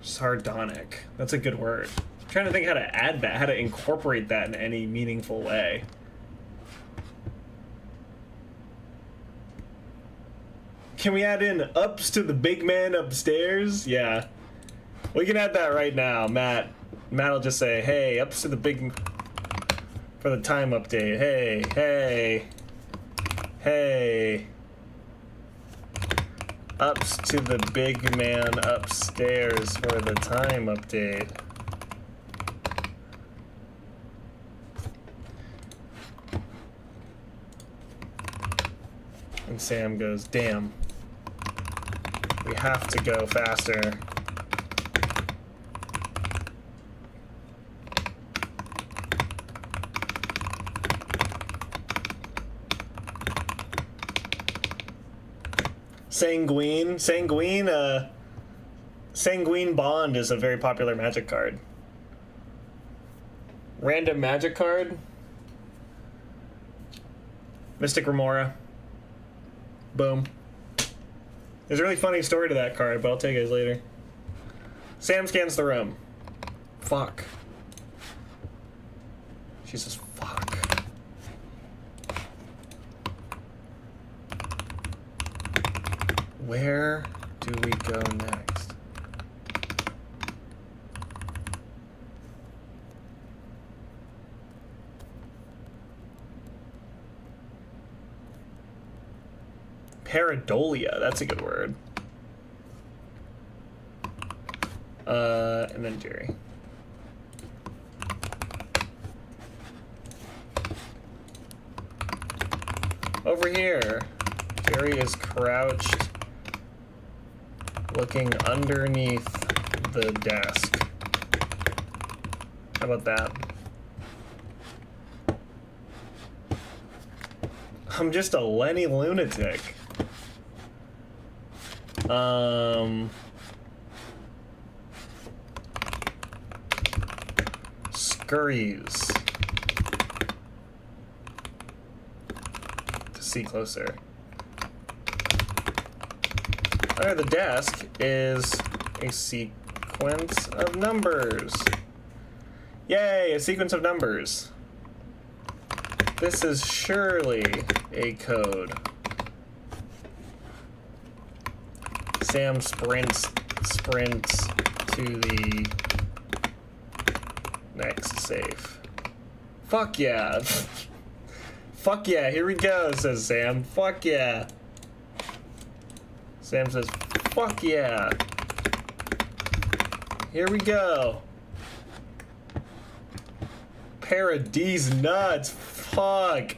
Sardonic. That's a good word. I'm trying to think how to add that, how to incorporate that in any meaningful way. Can we add in ups to the big man upstairs? Yeah. We can add that right now, Matt. Matt will just say, hey, ups to the big... for the time update. Hey, hey, hey. Ups to the big man upstairs for the time update. And Sam goes, damn. We have to go faster. Sanguine. Sanguine Bond is a very popular Magic card. Random Magic card. Mystic Remora. Boom. There's a really funny story to that card, but I'll tell you guys later. Sam scans the room. Fuck. She says, fuck. Where do we go next? Pareidolia, that's a good word. And then Jerry. Over here, Jerry is crouched, looking underneath the desk. How about that? I'm just a Lenny lunatic. Scurries. To see closer. Under the desk is a sequence of numbers. Yay, a sequence of numbers. This is surely a code. Sam sprints to the next safe. Fuck yeah. Fuck yeah, here we go, says Sam. Fuck yeah. Sam says, fuck yeah. Here we go. Paradise nuts. Fuck.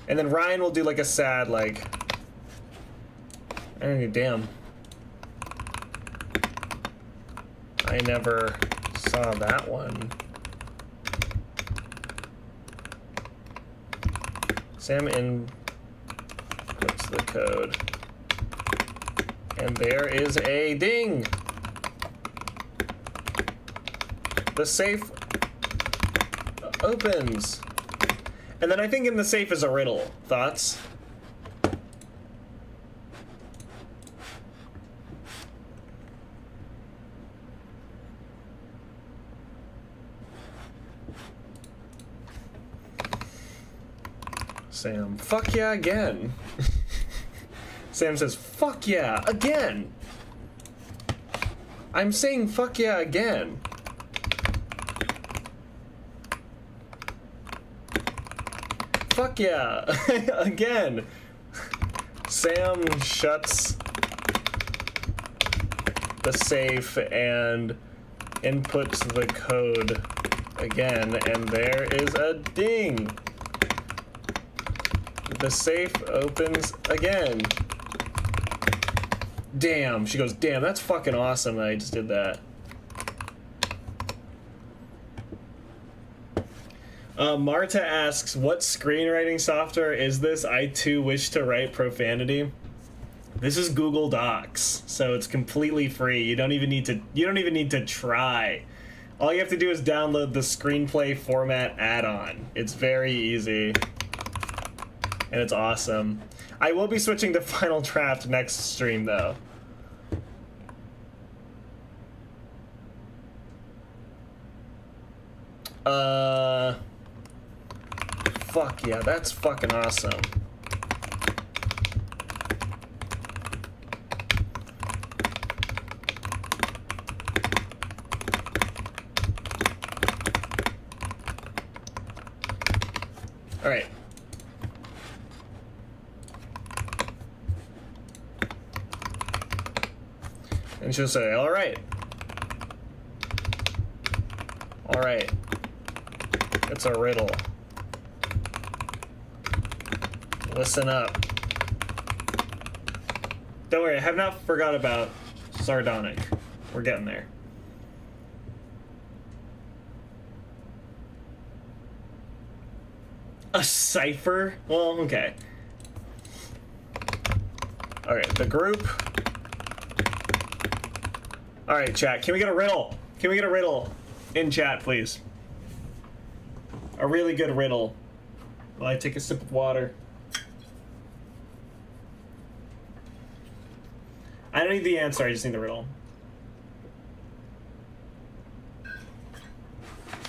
And then Ryan will do like a sad, like, I don't know, damn. I never saw that one. Sam inputs the code. And there is a ding. The safe opens. And then I think in the safe is a riddle. Thoughts? Sam, fuck yeah again. Sam says, fuck yeah again. I'm saying fuck yeah again. Fuck yeah. Again. Sam shuts the safe and inputs the code again, and there is a ding. The safe opens again. Damn, she goes, damn, that's fucking awesome that I just did that. Marta asks, what screenwriting software is this? I too wish to write profanity. This is Google Docs, so it's completely free. You don't even need to try. All you have to do is download the screenplay format add-on. It's very easy. And it's awesome. I will be switching to Final Draft next stream though. Fuck yeah, that's fucking awesome. All right. And she'll say, all right. All right. It's a riddle. Listen up. Don't worry, I have not forgot about sardonic. We're getting there. A cipher? Well, okay. Alright, the group. Alright, chat, can we get a riddle? Can we get a riddle in chat, please? A really good riddle. While I take a sip of water. I don't need the answer, I just need the riddle.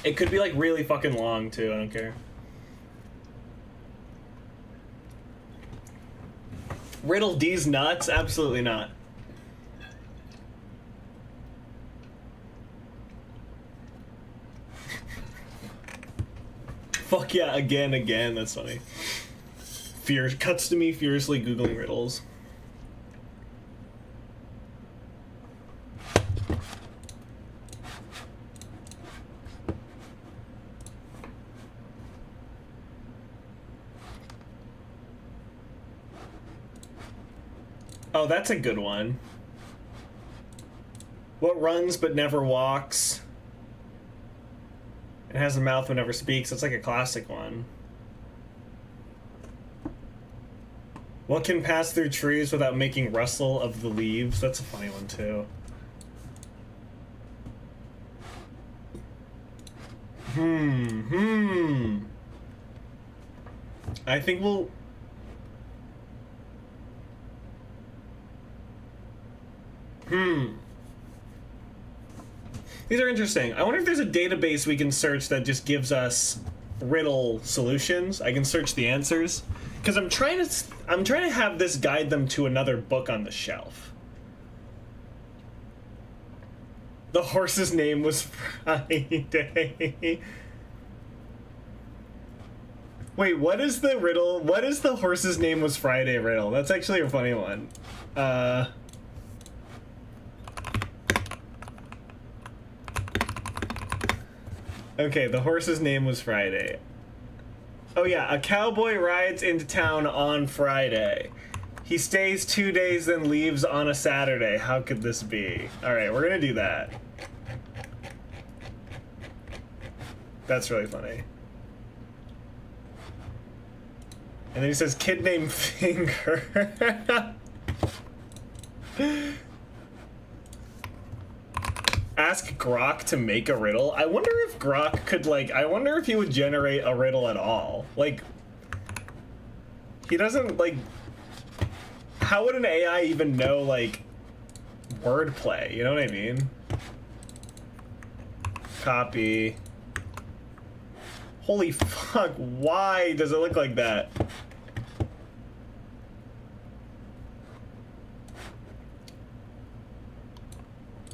It could be like really fucking long too, I don't care. Riddle D's nuts? Absolutely not. Fuck yeah, again, that's funny. Cuts to me furiously Googling riddles. Oh, that's a good one. What runs but never walks? It has a mouth but never speaks. That's like a classic one. What can pass through trees without making rustle of the leaves? That's a funny one too. I think we'll... These are interesting. I wonder if there's a database we can search that just gives us riddle solutions. I can search the answers. Because I'm trying to have this guide them to another book on the shelf. The horse's name was Friday. Wait, what is the riddle? What is the horse's name was Friday riddle? That's actually a funny one. Okay, the horse's name was Friday. Oh yeah, a cowboy rides into town on Friday. He stays 2 days, then leaves on a Saturday. How could this be? Alright, we're gonna do that. That's really funny. And then he says, kid named Finger. Ask Grok to make a riddle. I wonder if Grok could, like, I wonder if he would generate a riddle at all. Like, he doesn't, like, how would an AI even know, like, wordplay? You know what I mean? Copy. Holy fuck, why does it look like that?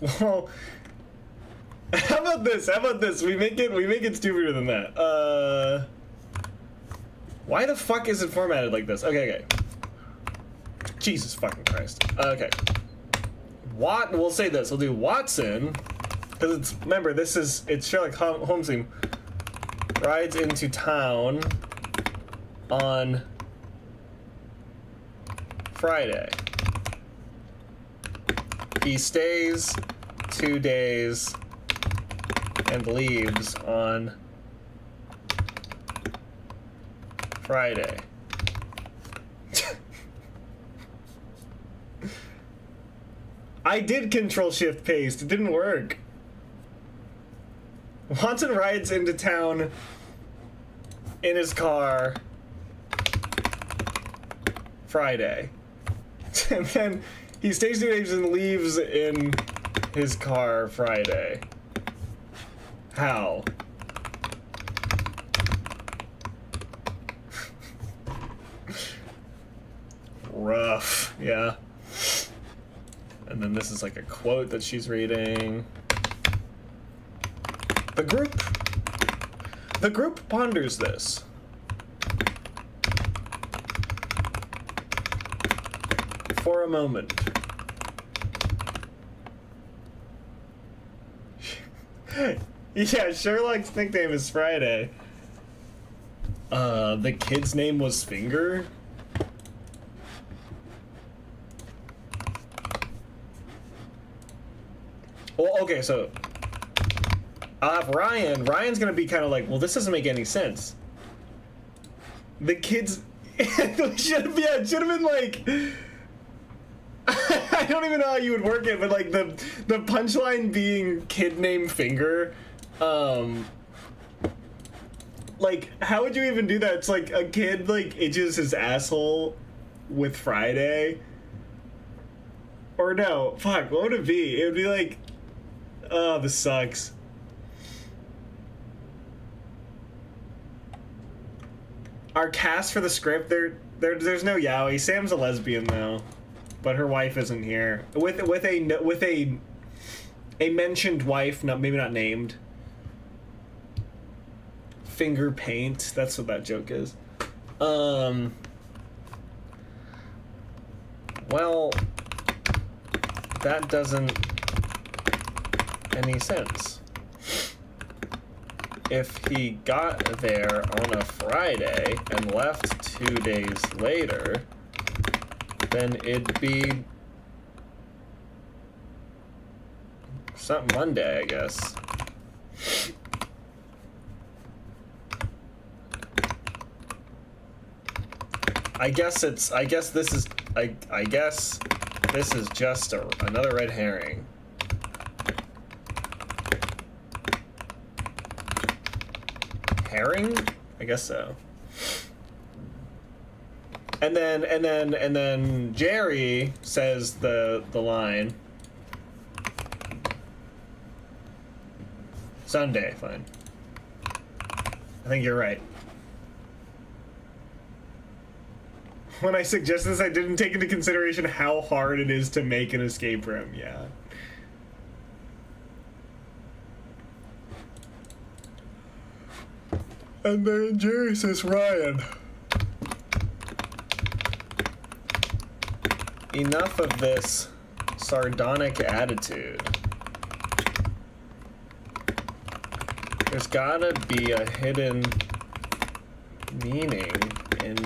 Well, how about this? How about this? We make it stupider than that. Why the fuck is it formatted like this? Okay. Jesus fucking Christ. Okay. We'll say this. We'll do Watson, because it's, remember, it's Sherlock Holmes theme. Rides into town on Friday. He stays 2 days and leaves on Friday. I did Control-Shift paste. It didn't work. Watson rides into town in his car Friday. And then he stays 2 days and leaves in his car Friday. How? Rough, yeah. And then this is like a quote that she's reading. The group ponders this. For a moment. Yeah, Sherlock's nickname is Friday. The kid's name was Finger? Well, okay, so I'll have Ryan. Ryan's gonna be kind of like, well, this doesn't make any sense. The kids, it should have been like, I don't even know how you would work it, but like the punchline being kid named Finger, like how would you even do that? It's like a kid like itches his asshole with Friday, or no, fuck, what would it be? It would be like, oh, this sucks. Our cast for the script, there's no yaoi. Sam's a lesbian though, but her wife isn't here. With a mentioned wife, maybe not named. Finger paint. That's what that joke is. Well, that doesn't any sense. If he got there on a Friday and left 2 days later, then it'd be something Monday, I guess. I guess this is just another red herring. Herring? I guess so. And then Jerry says the line. Sunday, fine. I think you're right. When I suggest this, I didn't take into consideration how hard it is to make an escape room, yeah. And then Jerry says, Ryan, enough of this sardonic attitude. There's gotta be a hidden meaning in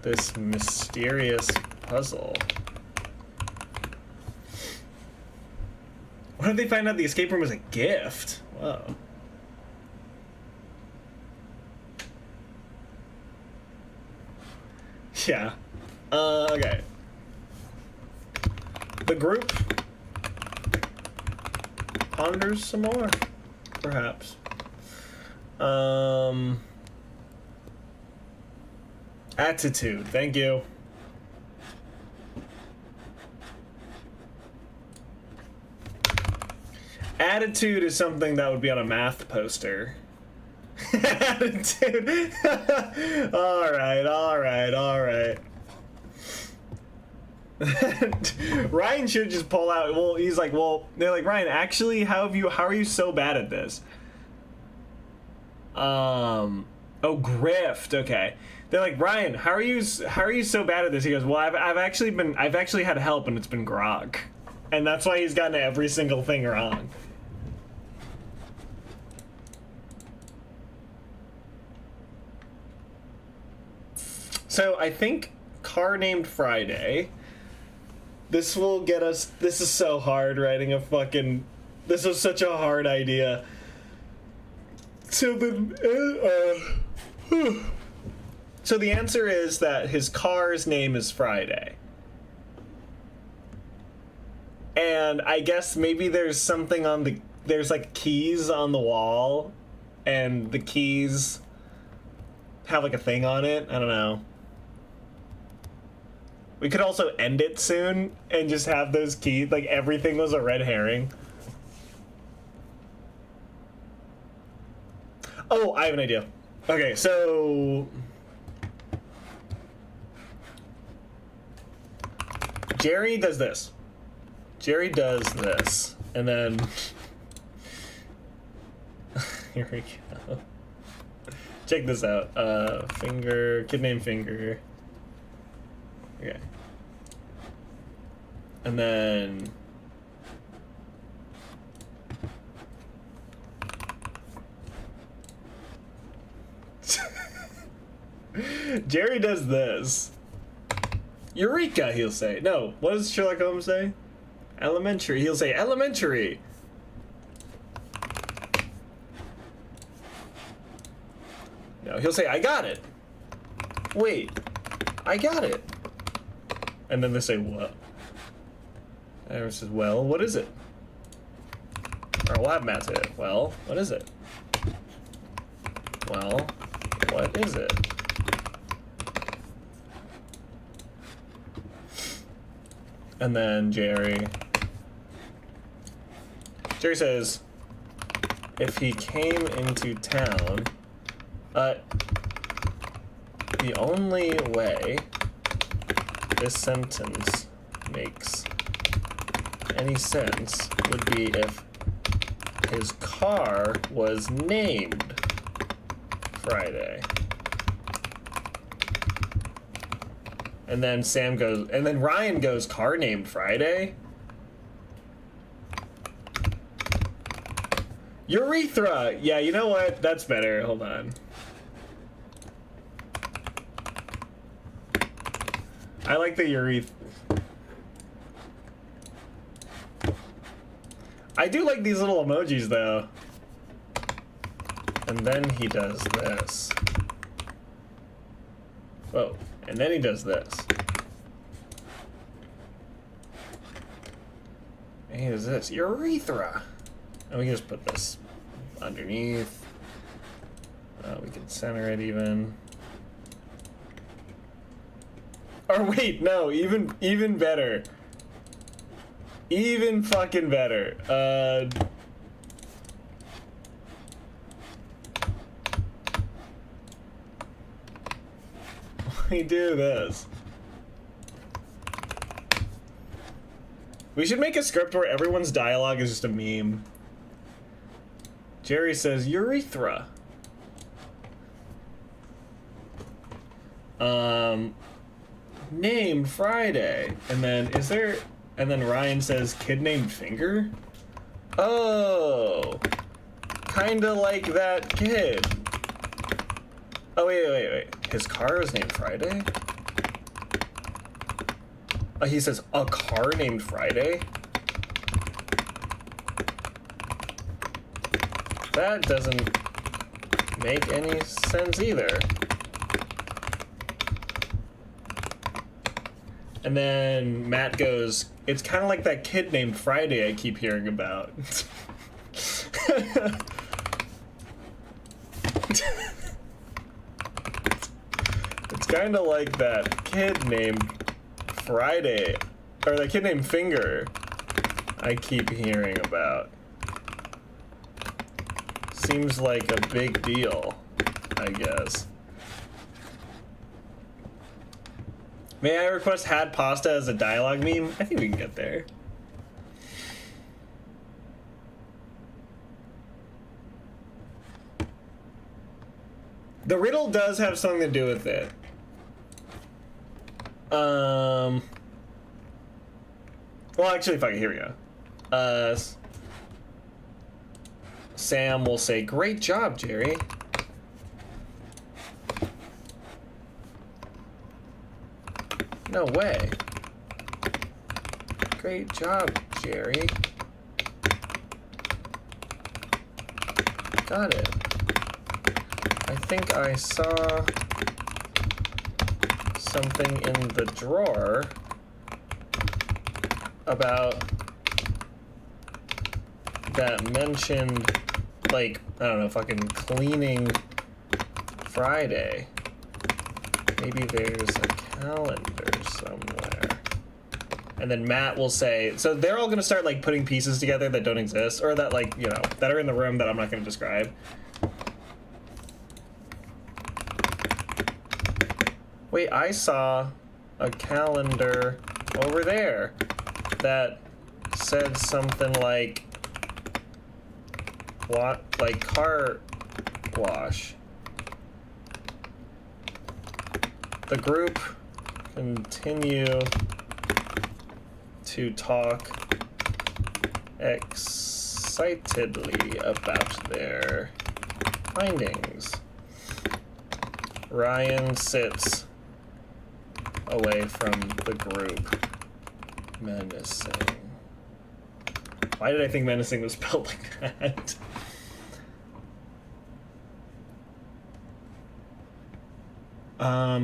this mysterious puzzle. What if they find out the escape room was a gift? Whoa. Yeah. Okay. The group ponders some more, perhaps. Attitude, thank you. Attitude is something that would be on a math poster. Attitude. All right. Ryan should just pull out. Well, he's like, well, they're like, Ryan, actually, how are you so bad at this? Oh, grift. Okay. They're like, Ryan, how are you so bad at this? He goes, well, I've actually had help, and it's been grog, and that's why he's gotten every single thing wrong. So I think car named Friday. This will get us. This is so hard writing a fucking. This was such a hard idea. So so the answer is that his car's name is Friday. And I guess maybe there's something on the. There's like keys on the wall, and the keys have like a thing on it. I don't know. We could also end it soon and just have those keys, like everything was a red herring. Oh, I have an idea. Okay, so Jerry does this. Jerry does this. And then here we go. Check this out. Kid named Finger. Okay. And then Jerry does this. Eureka, he'll say. No, what does Sherlock Holmes say? Elementary. He'll say elementary. No, he'll say I got it. Wait, I got it. And then they say, what? Aaron says, well, what is it? Or we'll have Matt say it. Well, what is it? Well, what is it? And then Jerry says, if he came into town, the only way this sentence makes any sense would be if his car was named Friday. And then Ryan goes, car named Friday? Urethra! Yeah, you know what? That's better. Hold on. I like the urethra. I do like these little emojis, though. And then he does this. Whoa. And then he does this. And he does this. Urethra! And we can just put this underneath. We can center it even. Or wait, no, even better. Even fucking better. We do this. We should make a script where everyone's dialogue is just a meme. Jerry says, urethra. Named Friday. And then Ryan says, kid named Finger? Oh. Kinda like that kid. Oh, wait. His car is named Friday? He says, a car named Friday? That doesn't make any sense either. And then Matt goes, it's kind of like that kid named Friday I keep hearing about. It's kind of like that kid named Friday, or that kid named Finger I keep hearing about. Seems like a big deal, I guess. May I request had pasta as a dialogue meme? I think we can get there. The riddle does have something to do with it. Well, actually, fuck it, here we go. Sam will say, "Great job, Jerry." No way. Great job, Jerry. Got it. I think I saw something in the drawer about that mentioned, like, I don't know, fucking cleaning Friday. Maybe there's a calendar somewhere. And then Matt will say, so they're all gonna start like putting pieces together that don't exist, or that, like, you know, that are in the room that I'm not gonna describe. Wait, I saw a calendar over there that said something like, what, like car wash. The group continue to talk excitedly about their findings. Ryan sits away from the group, menacing. Why did I think menacing was spelled like that?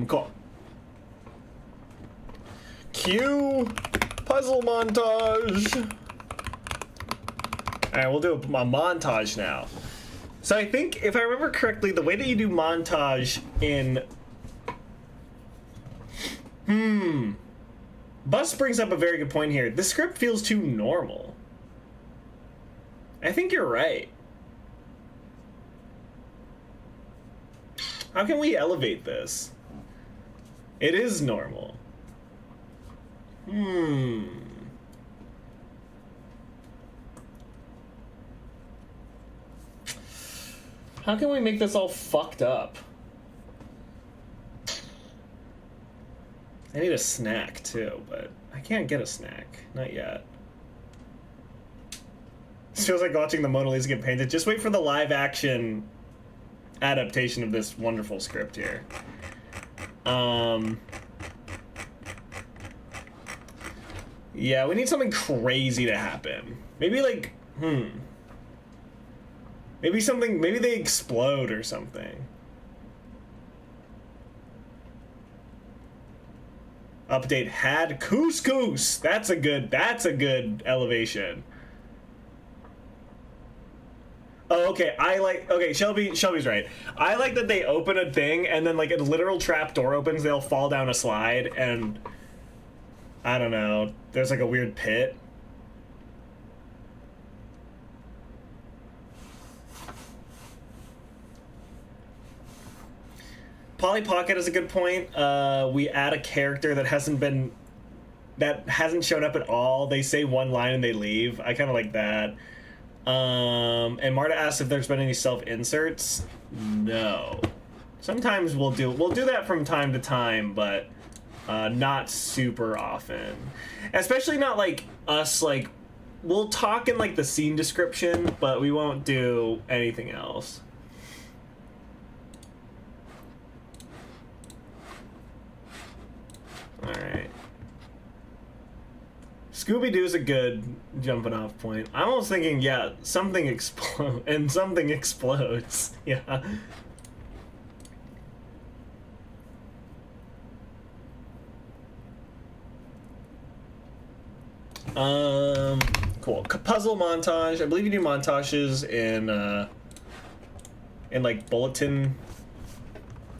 Cool. Cue puzzle montage. All right, we'll do a montage now. So I think, if I remember correctly, the way that you do montage in... Bus brings up a very good point here. The script feels too normal. I think you're right. How can we elevate this? It is normal. How can we make this all fucked up? I need a snack too, but I can't get a snack. Not yet. This feels like watching the Mona Lisa get painted. Just wait for the live action adaptation of this wonderful script here. Yeah, we need something crazy to happen. Maybe like, maybe something, maybe they explode or something. Update had couscous. That's a good elevation. Oh, okay. Okay, Shelby's right. I like that they open a thing and then like a literal trap door opens, they'll fall down a slide and I don't know, there's like a weird pit. Polly Pocket is a good point. We add a character that hasn't shown up at all. They say one line and they leave. I kind of like that. And Marta asks if there's been any self-inserts. No. Sometimes we'll do that from time to time, but not super often. Especially not like us, like, we'll talk in like the scene description, but we won't do anything else. Alright. Scooby-Doo's a good jumping off point. I'm almost thinking, yeah, something explodes. Yeah. Cool. Puzzle montage. I believe you do montages in like bulletin.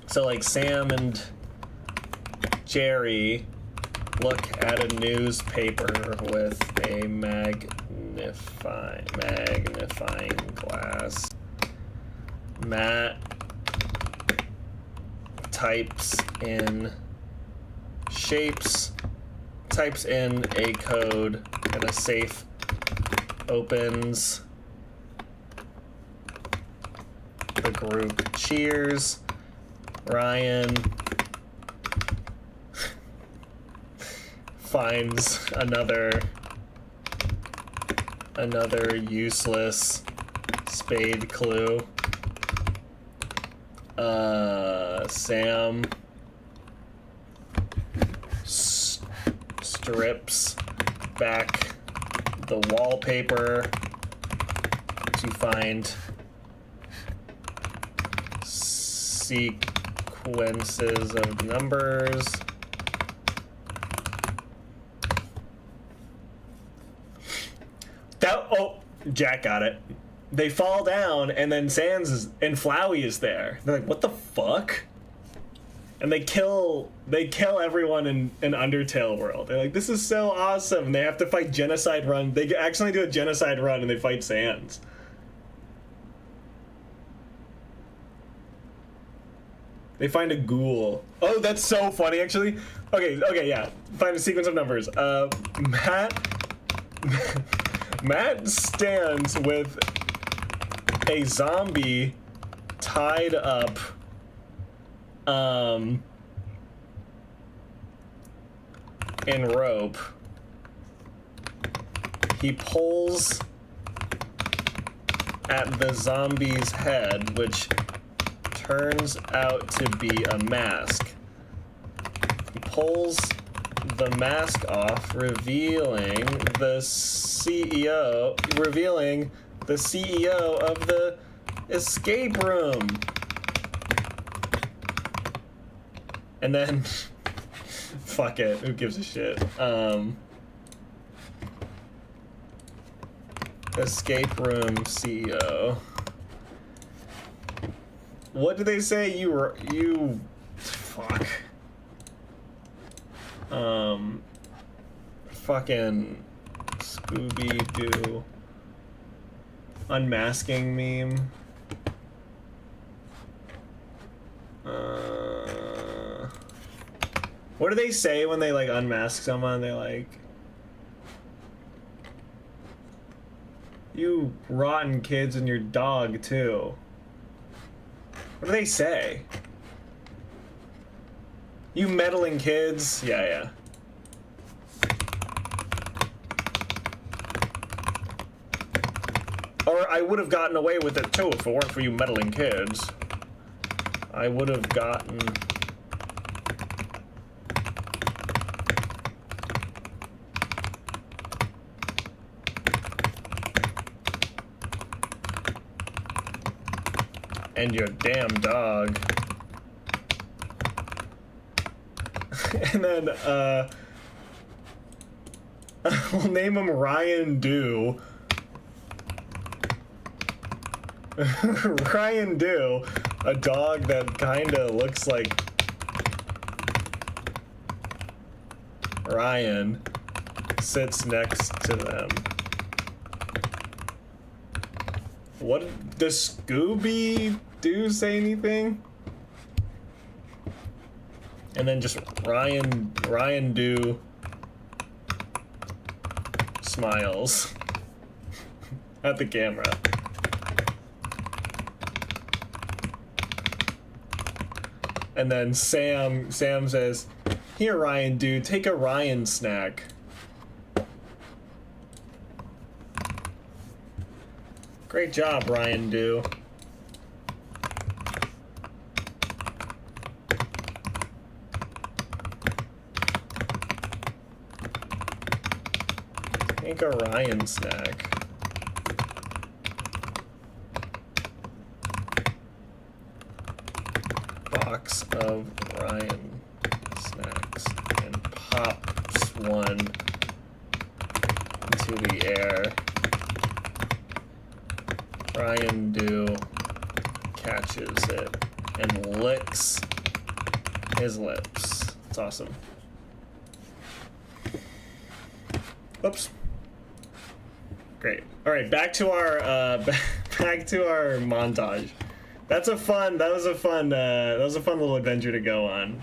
So like Sam and Jerry look at a newspaper with a magnifying glass. Matt types in shapes, types in a code, and a safe opens. The group cheers. Ryan finds another useless spade clue. Sam strips back the wallpaper to find sequences of numbers. Jack got it. They fall down, and then and Flowey is there. They're like, "What the fuck?" And they kill everyone in an Undertale world. They're like, "This is so awesome!" And they have to fight Genocide Run. They actually do a Genocide Run, and they fight Sans. They find a ghoul. Oh, that's so funny, actually. Okay, yeah. Find a sequence of numbers. Matt stands with a zombie tied up in rope. He pulls at the zombie's head, which turns out to be a mask. He pulls the mask off, revealing the CEO of the escape room. And then fuck it, who gives a shit? Escape room CEO. What did they say? You fuck. Fucking Scooby-Doo unmasking meme. What do they say when they like unmask someone? They're like, "You rotten kids and your dog too." What do they say? "You meddling kids." Yeah. Or "I would have gotten away with it too if it weren't for you meddling kids. I would have gotten..." "And your damn dog." And then, we'll name him Ryan Dew. Ryan Dew, a dog that kinda looks like Ryan, sits next to them. What, does Scooby-Doo say anything? And then just Ryan Dew smiles at the camera. And then Sam says, "Here, Ryan Dew, take a Ryan snack." Great job, Ryan Dew. Take a Ryan snack. Box of Ryan snacks and pops one into the air. Ryan Dew catches it and licks his lips. It's awesome. Oops. Great. All right, back to our montage. That was a fun little adventure to go on.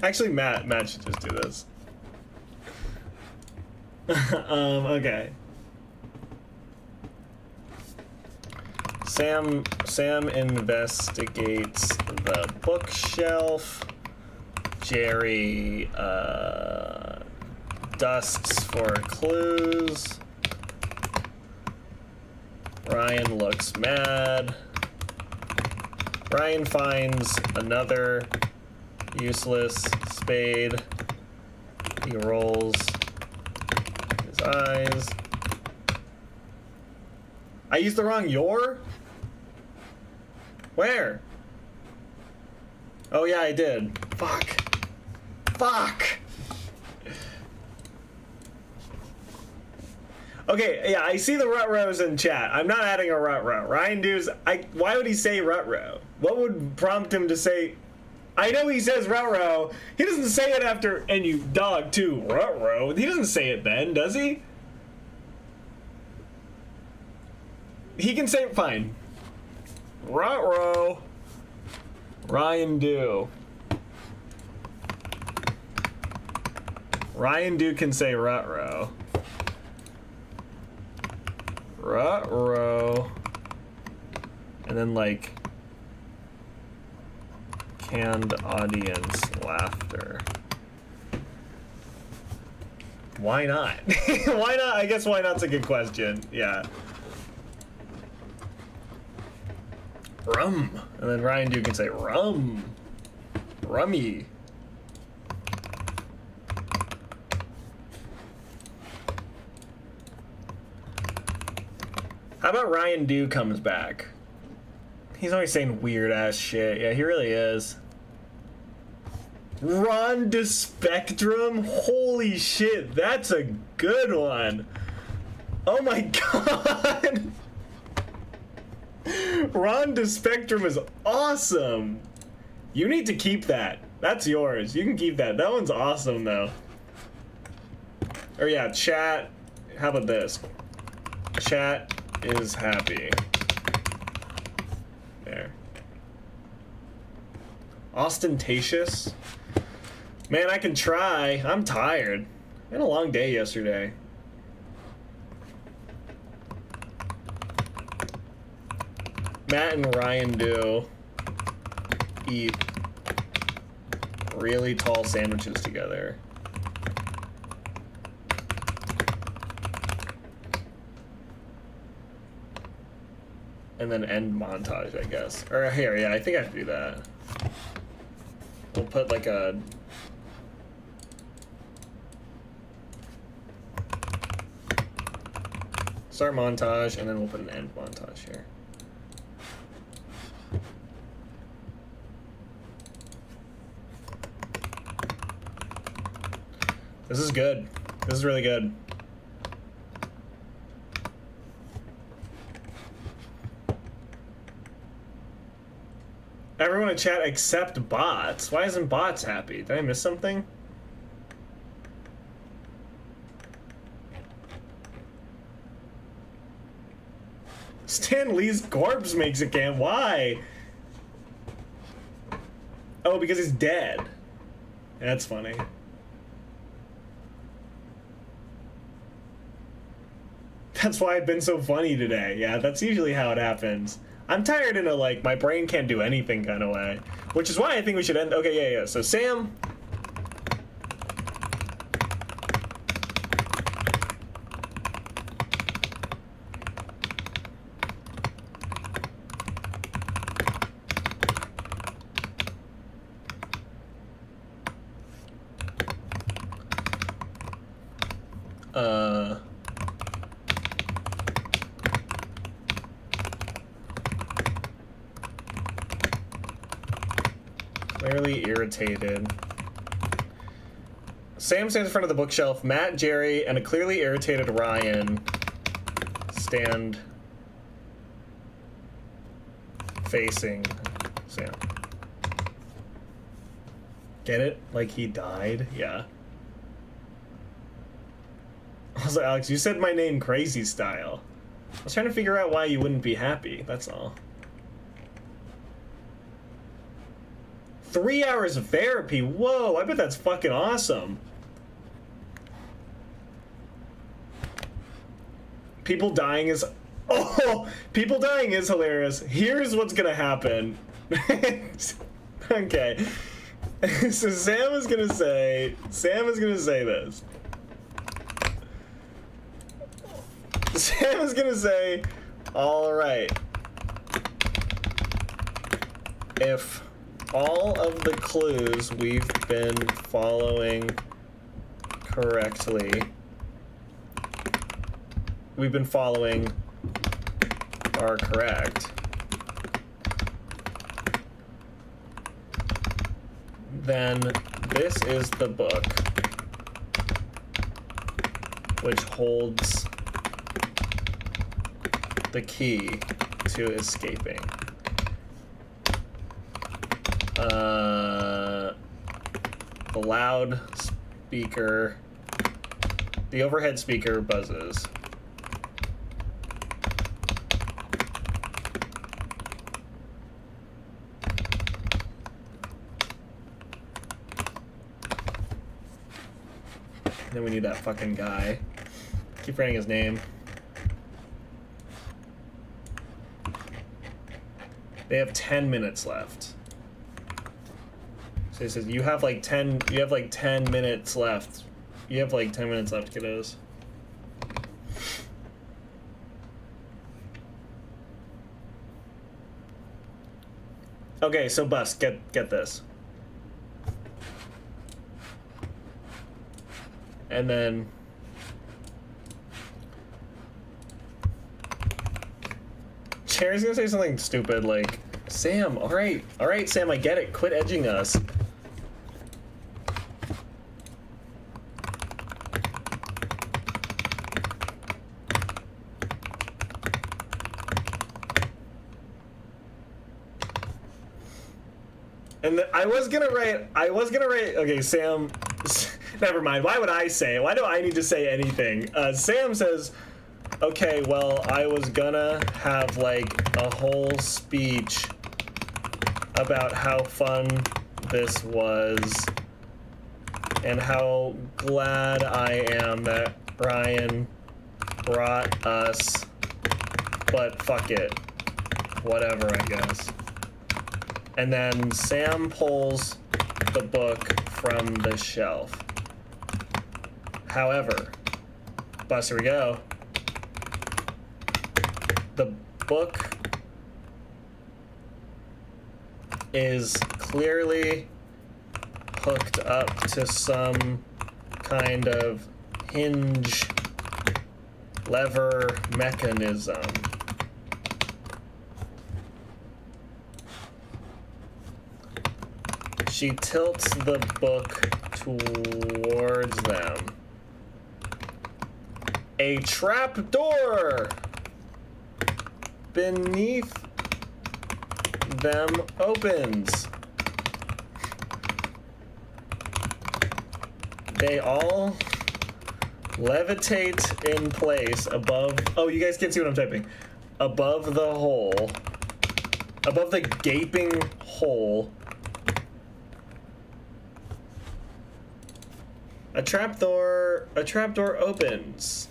Actually, Matt should just do this. Okay. Sam investigates the bookshelf. Jerry dusts for clues. Ryan looks mad. Ryan finds another useless spade. He rolls his eyes. I used the wrong your? Where? Oh yeah, I did. Fuck. Fuck! Okay, yeah, I see the rut-rows in chat. I'm not adding a rut-row. Ryan Dews, why would he say rut-row? What would prompt him to say... I know he says rut-row. He doesn't say it after, and you dog too, rut-row. He doesn't say it then, does he? He can say, fine. Rut-row. Ryan Dew. Ryan Dew can say rut-row. Rut-row. And then, like, canned audience laughter. Why not? Why not? I guess why not's a good question. Yeah. Rum. And then Ryan Dew can say rum. Rummy. How about Ryan Dew comes back? He's always saying weird ass shit. Yeah, he really is. Ron de Spectrum? Holy shit, that's a good one. Oh my god. Ron de Spectrum is awesome. You need to keep that. That's yours. You can keep that. That one's awesome though. Or yeah, chat. How about this? Chat is happy. There. Ostentatious. Man, I can try. I'm tired. I had a long day yesterday. Matt and Ryan do eat really tall sandwiches together. And then end montage, I guess. Or here, yeah, I think I have to do that. We'll put like a... start montage, and then we'll put an end montage here. This is good. This is really good. Everyone in chat except bots. Why isn't bots happy? Did I miss something? Stan Lee's corpse makes a cam. Why? Oh, because he's dead. That's funny. That's why I've been so funny today. Yeah, that's usually how it happens. I'm tired in a, like, my brain can't do anything kind of way. Which is why I think we should end... Okay, yeah. So, Sam... Clearly irritated. Sam stands in front of the bookshelf. Matt, Jerry, and a clearly irritated Ryan stand facing Sam. Get it? Like he died? Yeah. Also, Alex, you said my name crazy style. I was trying to figure out why you wouldn't be happy, that's all. 3 hours of therapy. Whoa, I bet that's fucking awesome. People dying is... Oh, people dying is hilarious. Here's what's gonna happen. Okay. So Sam is gonna say this. Sam is gonna say, all right, if all of the clues we've been following correctly, are correct, then this is the book which holds the key to escaping. The loudspeaker, the overhead speaker buzzes. Then we need that fucking guy. Keep writing his name. They have 10 minutes left. So he says, you have like 10 minutes left. You have like 10 minutes left, kiddos. Okay, so Bus, get this. And then Cherry's gonna say something stupid like, Sam, all right, Sam, I get it. Quit edging us. And I was gonna write, okay, Sam, never mind. Why would I say it? Why do I need to say anything? Sam says, okay, well, I was gonna have like a whole speech about how fun this was and how glad I am that Ryan brought us, but fuck it. Whatever, I guess. And then Sam pulls the book from the shelf. However, Bus, here we go. The book is clearly hooked up to some kind of hinge lever mechanism. She tilts the book towards them. A trap door beneath them opens. They all levitate in place above... Oh, you guys can't see what I'm typing. Above the hole. Above the gaping hole. A trapdoor opens.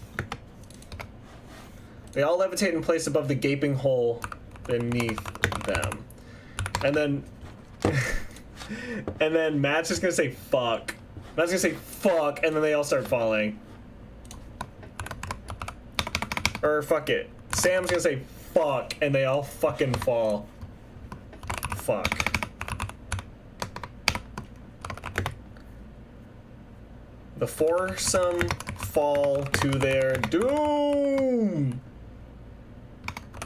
They all levitate in place above the gaping hole beneath them. And then and then Matt's just gonna say fuck. Matt's gonna say fuck, and then they all start falling. Or fuck it. Sam's gonna say fuck, and they all fucking fall. Fuck. The foursome fall to their doom.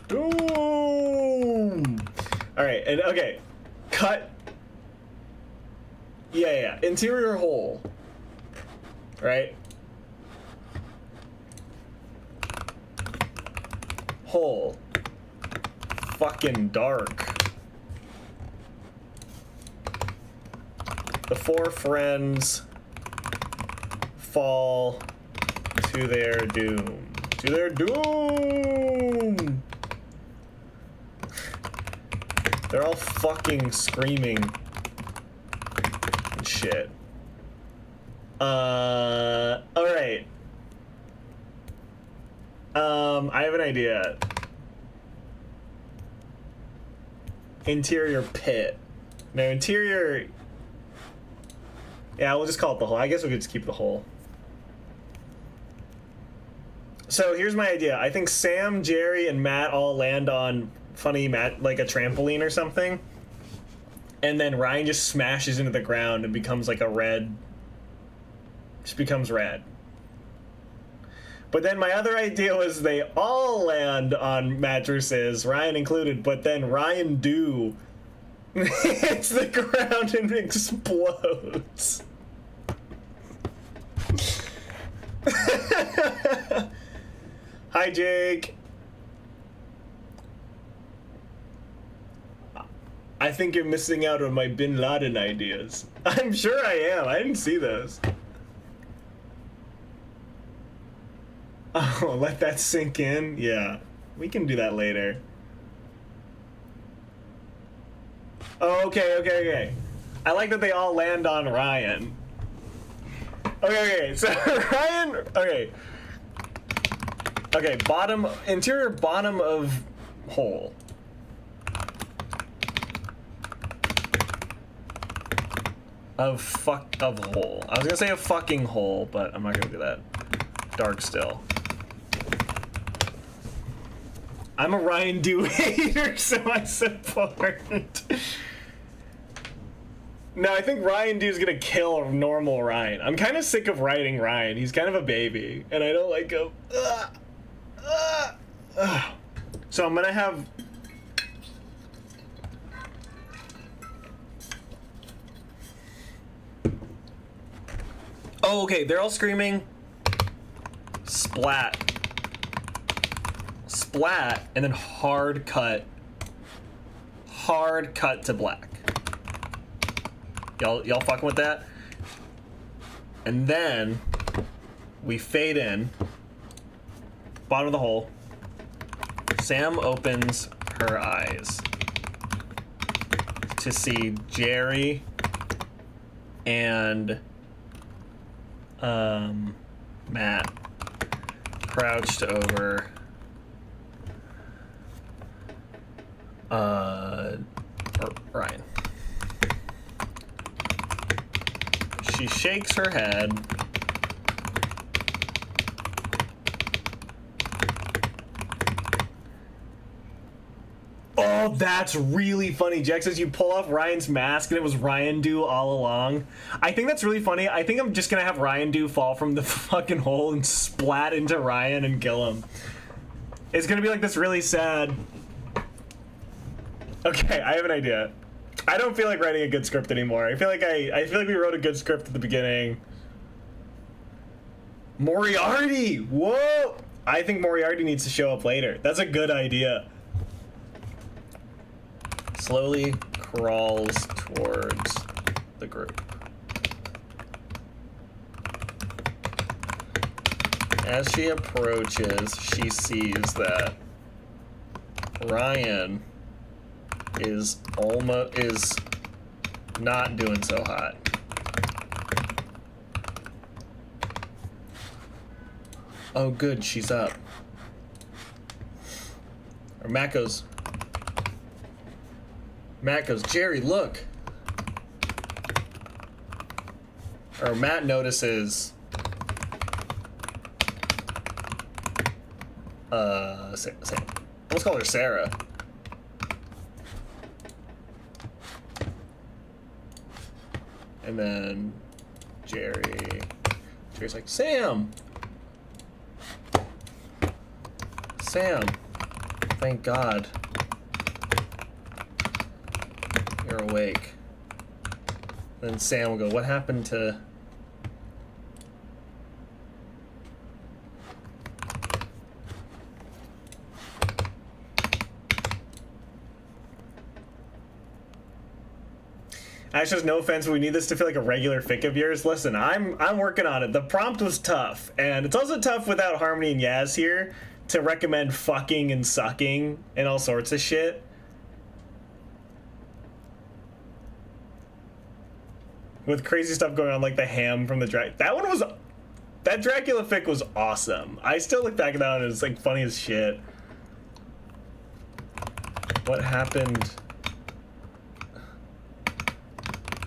Doom. All right, and okay, cut. Yeah. Interior hole. Right. Hole. Fucking dark. The four friends fall to their doom. To their doom! They're all fucking screaming shit. Alright. I have an idea. Interior pit. No, interior... Yeah, we'll just call it the hole. I guess we could just keep the hole. So here's my idea. I think Sam, Jerry, and Matt all land on funny Matt, like a trampoline or something. And then Ryan just smashes into the ground and becomes like a red... Just becomes red. But then my other idea was they all land on mattresses, Ryan included, but then Ryan Do hits the ground and explodes. Hi, Jake. I think you're missing out on my Bin Laden ideas. I'm sure I am. I didn't see those. Oh, let that sink in? Yeah. We can do that later. Oh, okay. I like that they all land on Ryan. Okay, so Ryan... Okay, bottom... Interior bottom of hole. Of hole. I was gonna say a fucking hole, but I'm not gonna do that. Dark still. I'm a Ryan Do hater, so I support. No, I think Ryan Do's gonna kill normal Ryan. I'm kind of sick of writing Ryan. He's kind of a baby, and I don't like him. So I'm gonna have... Oh, okay, they're all screaming. Splat. Splat, and then hard cut to black. Y'all fucking with that? And then we fade in. Bottom of the hole. Sam opens her eyes to see Jerry and Matt crouched over Ryan. She shakes her head. Oh, that's really funny. Jack says you pull off Ryan's mask and it was Ryan Do all along. I think that's really funny. I think I'm just gonna have Ryan Do fall from the fucking hole and splat into Ryan and kill him. It's gonna be like this really sad... Okay, I have an idea. I don't feel like writing a good script anymore. I feel like we wrote a good script at the beginning. Moriarty! Whoa! I think Moriarty needs to show up later. That's a good idea. Slowly crawls towards the group. As she approaches, she sees that Ryan is not doing so hot. Oh good, she's up. Or Matt goes, Jerry, look. Or Matt notices let's call her Sarah. And then Jerry's like, Sam, thank God you're awake. Then Sam will go, what happened to... Ash says, no offense, but we need this to feel like a regular fic of yours. Listen, I'm working on it. The prompt was tough, and it's also tough without Harmony and Yaz here to recommend fucking and sucking and all sorts of shit. with crazy stuff going on, like the ham from the that Dracula fic was awesome. I still look back at that and it's like funny as shit. What happened?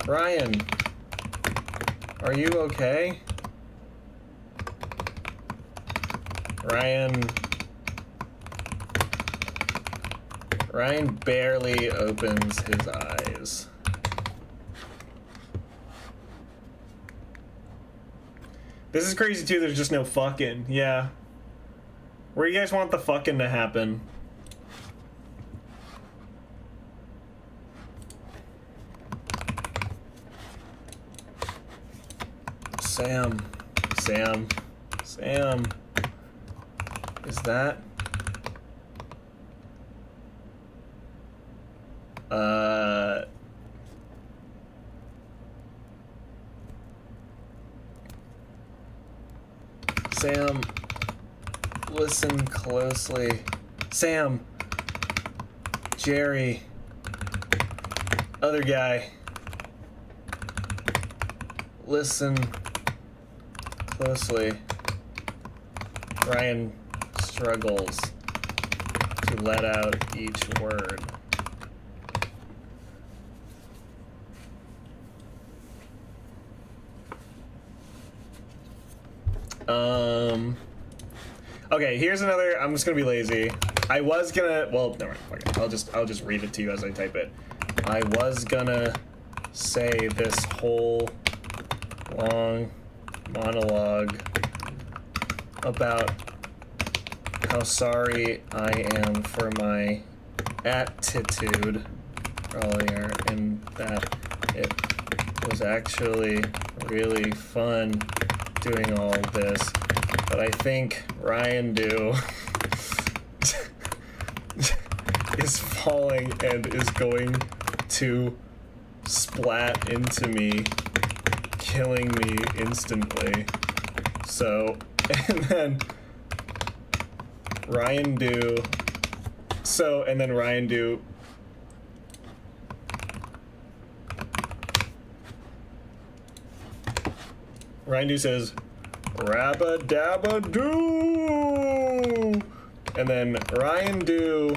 Ryan, are you okay? Ryan barely opens his eyes. This is crazy too, there's just no fucking. Yeah. Where do you guys want the fucking to happen? Sam. Is that? Sam, listen closely. Sam. Jerry. Other guy. Listen closely. Ryan struggles to let out each word. Okay, here's another. I'm just gonna be lazy. I was gonna. Well, never mind. Okay, I'll just read it to you as I type it. I was gonna say this whole long monologue about how sorry I am for my attitude earlier, and that it was actually really fun doing all this, but I think Ryan is falling and is going to splat into me, killing me instantly. So, and then Ryan says, "Rabba dabba doo," and then Ryan do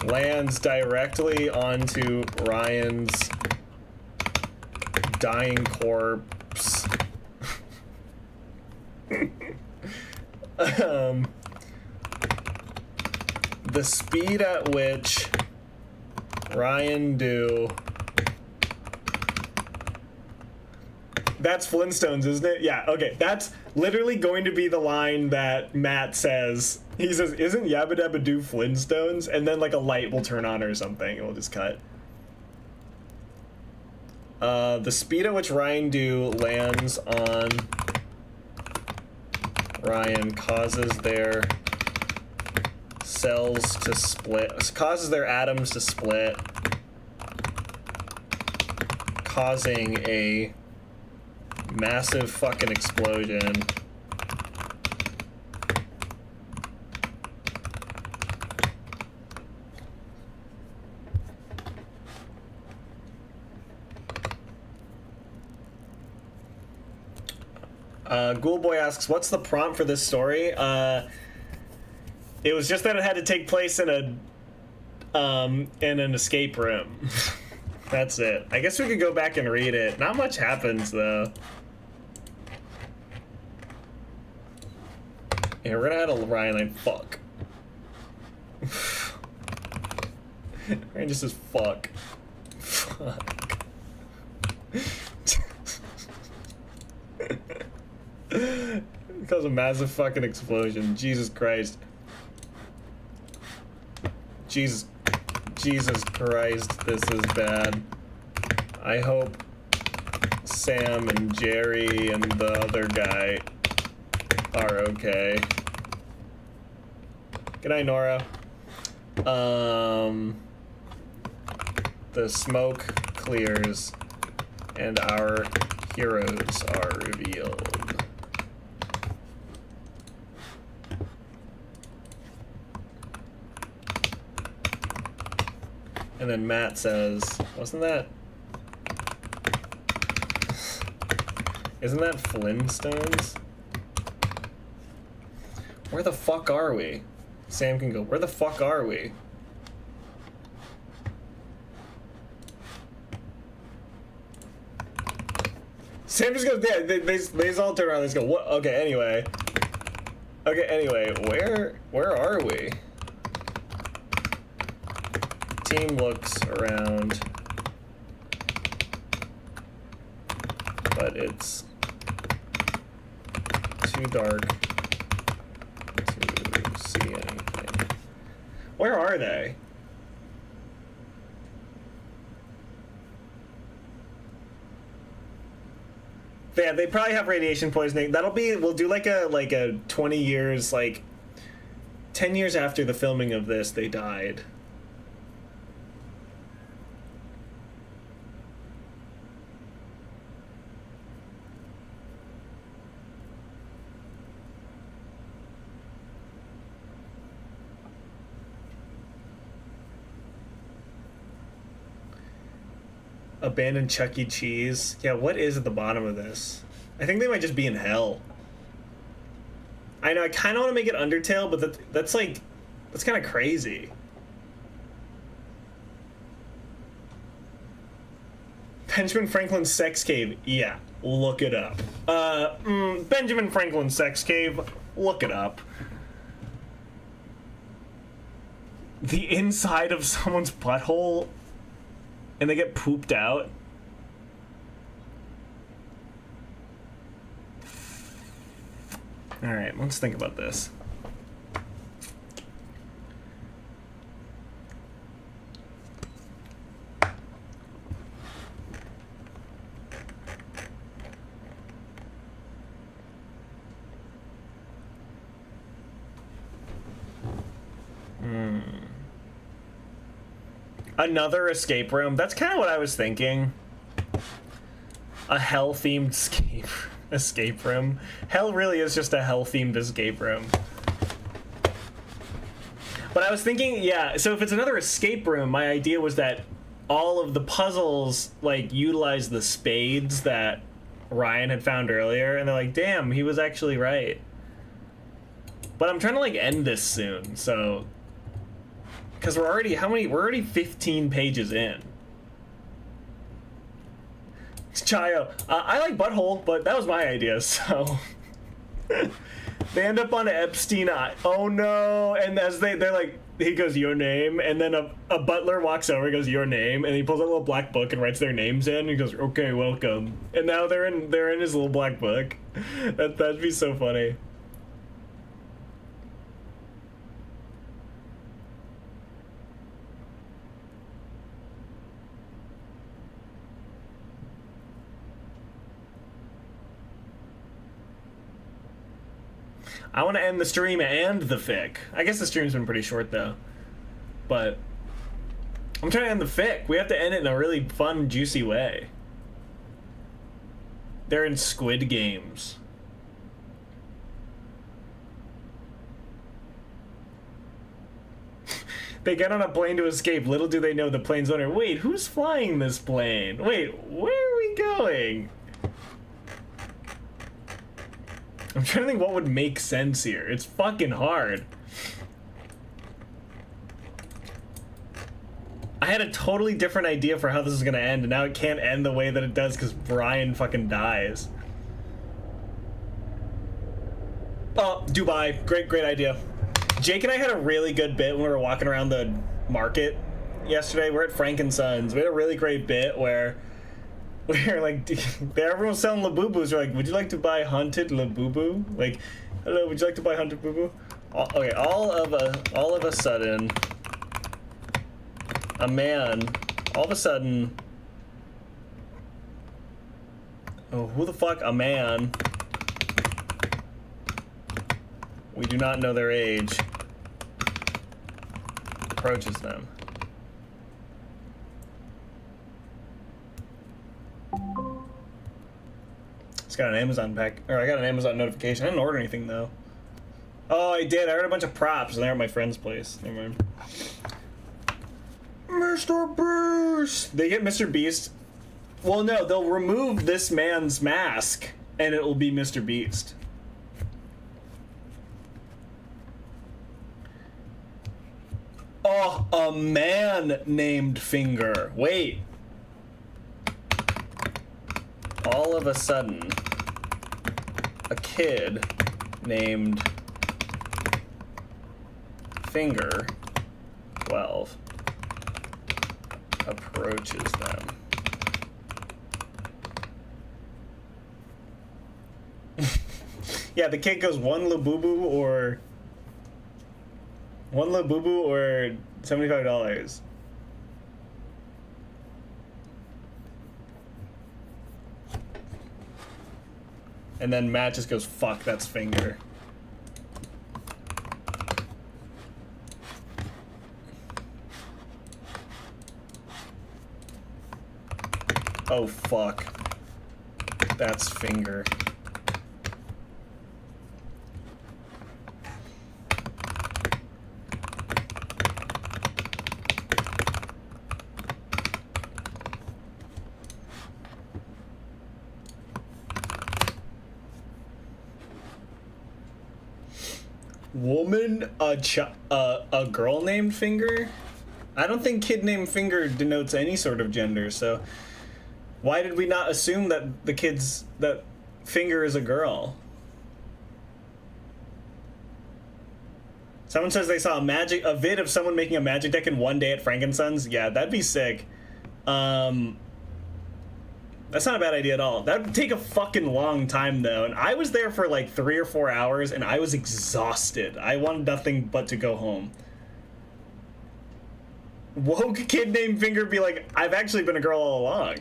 lands directly onto Ryan's dying corpse. The speed at which Ryan do. That's Flintstones, isn't it? Yeah, okay. That's literally going to be the line that Matt says. He says, "Isn't Yabba Dabba Doo Flintstones?" And then like a light will turn on or something. It will just cut. The speed at which Ryan do lands on Ryan causes their cells to split, causes their atoms to split, causing a massive fucking explosion. Ghoulboy asks, what's the prompt for this story? It was just that it had to take place in an escape room. That's it. I guess we could go back and read it. Not much happens, though. Yeah, we're gonna add a Ryan line. Fuck. Ryan just says fuck. Fuck. Cause a massive fucking explosion. Jesus Christ. Jesus Christ, this is bad. I hope Sam and Jerry and the other guy are okay. Good night, Nora. The smoke clears and our heroes are revealed. And then Matt says, wasn't that Isn't that Flintstones? Where the fuck are we? Sam can go, where the fuck are we? Sam just goes, yeah, they just all turn around and just go, what? Okay, anyway. Okay, anyway, where are we? Team looks around, but it's too dark to see anything. Where are they? Yeah, they probably have radiation poisoning. That'll be, we'll do like a 20 years, like 10 years after the filming of this, they died. Abandoned Chuck E. Cheese. Yeah, what is at the bottom of this? I think they might just be in hell. I know, I kind of want to make it Undertale, but that's like, that's kind of crazy. Benjamin Franklin's sex cave. Yeah, look it up. Benjamin Franklin's sex cave. Look it up. The inside of someone's butthole, and they get pooped out. All right, let's think about this. Another escape room. That's kind of what I was thinking. A hell-themed escape room. Hell really is just a hell-themed escape room. But I was thinking, yeah, so if it's another escape room, my idea was that all of the puzzles, like, utilize the spades that Ryan had found earlier, and they're like, damn, he was actually right. But I'm trying to, like, end this soon, so... Because we're already, we're already 15 pages in. Chayo, I like Butthole, but that was my idea, so... They end up on Epstein Island. Oh no! And as they're like, he goes, your name, and then a butler walks over, goes, your name, and he pulls out a little black book and writes their names in, and he goes, okay, welcome. And now they're in his little black book. That'd be so funny. I want to end the stream and the fic. I guess the stream's been pretty short, though. But I'm trying to end the fic. We have to end it in a really fun, juicy way. They're in Squid Games. They get on a plane to escape. Little do they know the plane's owner. Wait, who's flying this plane? Wait, where are we going? I'm trying to think what would make sense here. It's fucking hard. I had a totally different idea for how this is gonna end, and now it can't end the way that it does because Brian fucking dies. Oh, Dubai. Great idea. Jake and I had a really good bit when we were walking around the market yesterday. We're at Frankensons. We had a really great bit where we're like, everyone was selling Labubus. We're like, would you like to buy hunted Labubu? Like, hello, would you like to buy hunted Bubu? Okay, all of a sudden, a man, all of a sudden, oh, who the fuck? A man, we do not know their age, approaches them. Got an Amazon pack, or I got an Amazon notification. I didn't order anything though. Oh, I did. I ordered a bunch of props, and they're at my friend's place. Never mind. Mr. Beast. They get Mr. Beast. Well, no, they'll remove this man's mask, and it will be Mr. Beast. Oh, a man named Finger. Wait. All of a sudden, a kid named Finger 12 approaches them. Yeah, the kid goes one Labubu or $75. And then Matt just goes, fuck, that's Finger. Oh, fuck. That's Finger. Woman, a girl named Finger? I don't think kid named Finger denotes any sort of gender, so why did we not assume that that Finger is a girl? Someone says they saw a vid of someone making a magic deck in one day at Frankenson's. Yeah, that'd be sick. That's not a bad idea at all. That would take a fucking long time, though. And I was there for like 3 or 4 hours, and I was exhausted. I wanted nothing but to go home. Woke kid named Finger be like, I've actually been a girl all along.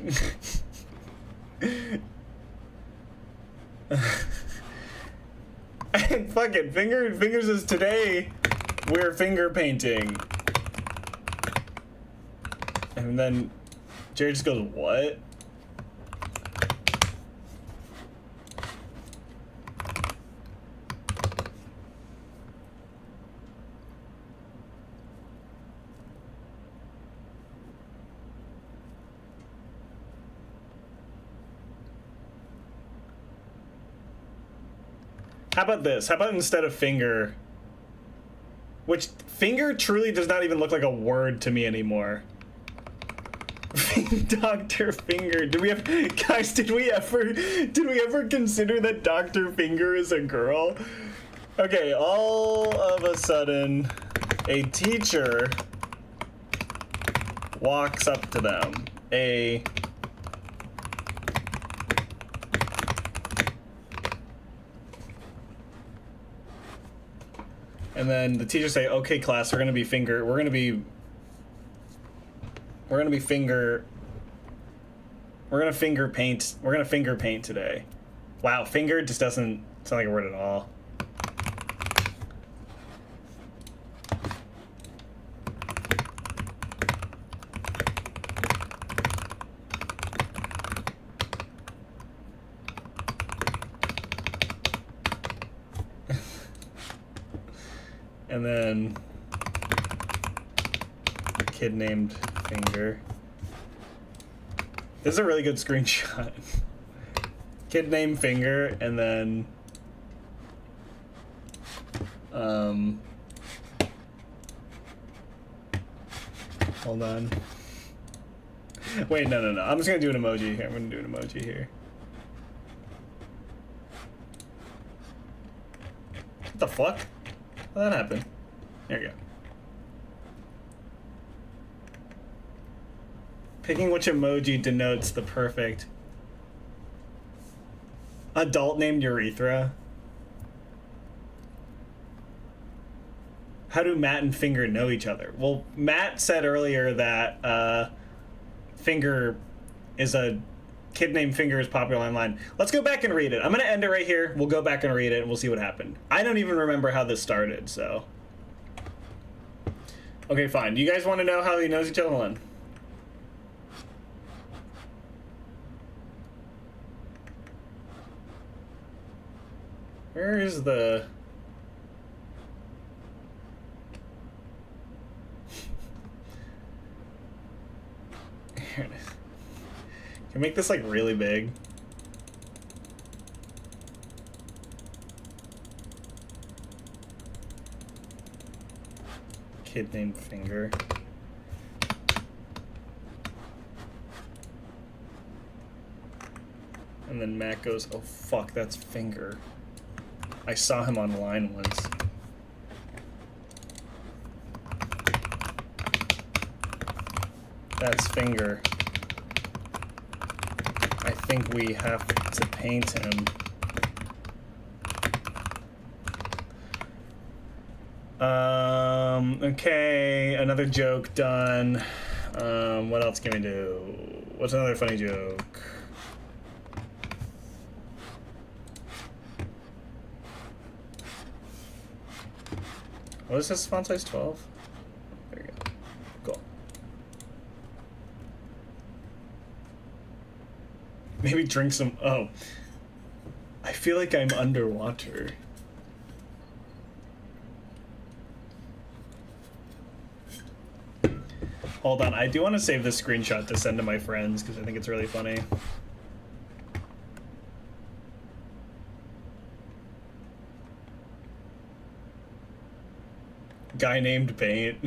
And fuck it, Fingers is today we're finger painting. And then Jared just goes, what? How about this? How about instead of Finger, which Finger truly does not even look like a word to me anymore. Dr. Finger. Did we ever consider that Dr. Finger is a girl? Okay, all of a sudden, a teacher walks up to them. And then the teachers say, okay, class, we're gonna finger paint today. Wow, finger just doesn't sound like a word at all. And then a kid named Finger. This is a really good screenshot. Kid named Finger, and then hold on. Wait, no. I'm just gonna do an emoji here. I'm gonna do an emoji here. What the fuck? How'd that happen? There you go. Picking which emoji denotes the perfect adult named Urethra. How do Matt and Finger know each other? Well, Matt said earlier that Finger is a kid named Finger is popular online. Let's go back and read it. I'm gonna end it right here. We'll go back and read it and we'll see what happened. I don't even remember how this started, so. Okay, fine. Do you guys want to know how he knows each other? Hold on. Where is the... Here it is. Can I make this like really big? kid named Finger. And then Matt goes, oh fuck, that's Finger. I saw him online once. That's Finger. I think we have to paint him. Okay, another joke done. What else can we do? What's another funny joke? What is this font size 12? There you go. Cool. Maybe drink some. Oh. I feel like I'm underwater. Hold on, I do want to save this screenshot to send to my friends because I think it's really funny. Guy named Paint.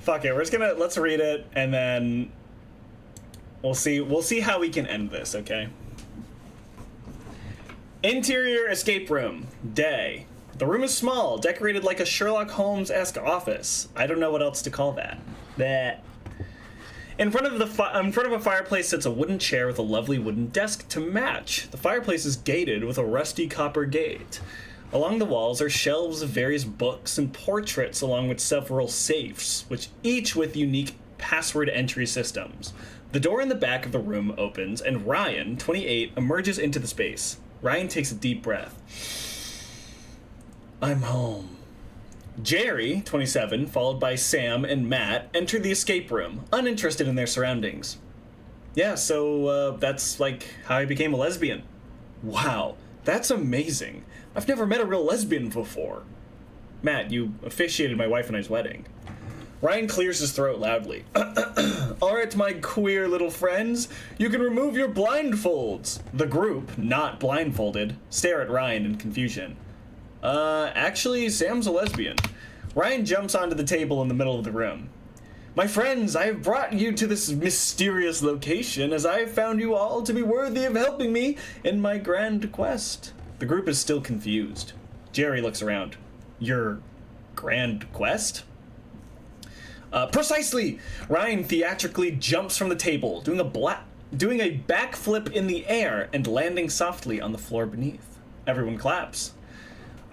Fuck it, let's read it and then we'll see how we can end this, okay? Interior escape room. Day. The room is small, decorated like a Sherlock Holmes-esque office. I don't know what else to call that. Bleh. In front of a fireplace sits a wooden chair with a lovely wooden desk to match. The fireplace is gated with a rusty copper gate. Along the walls are shelves of various books and portraits along with several safes, which each with unique password entry systems. The door in the back of the room opens and Ryan, 28, emerges into the space. Ryan takes a deep breath. I'm home. Jerry, 27, followed by Sam and Matt, enter the escape room, uninterested in their surroundings. Yeah, so that's like how I became a lesbian. Wow, that's amazing. I've never met a real lesbian before. Matt, you officiated my wife and I's wedding. Ryan clears his throat loudly. Alright, my queer little friends, you can remove your blindfolds. The group, not blindfolded, stare at Ryan in confusion. Actually, Sam's a lesbian. Ryan jumps onto the table in the middle of the room. My friends, I have brought you to this mysterious location as I have found you all to be worthy of helping me in my grand quest. The group is still confused. Jerry looks around. Your grand quest? Precisely! Ryan theatrically jumps from the table, doing a backflip in the air and landing softly on the floor beneath. Everyone claps.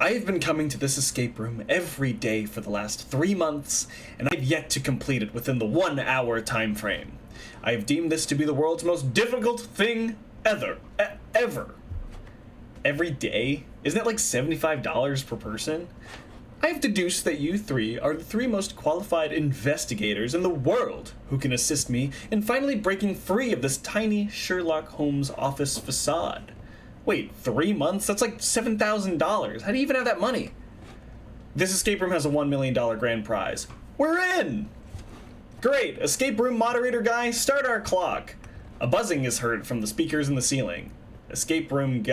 I have been coming to this escape room every day for the last 3 months, and I've yet to complete it within the 1 hour time frame. I have deemed this to be the world's most difficult thing ever. Every day? Isn't it like $75 per person? I have deduced that you three are the 3 most qualified investigators in the world who can assist me in finally breaking free of this tiny Sherlock Holmes office facade. Wait, 3 months? That's like $7,000. How do you even have that money? This escape room has a $1 million grand prize. We're in! Great, escape room moderator guy, start our clock. A buzzing is heard from the speakers in the ceiling. Escape room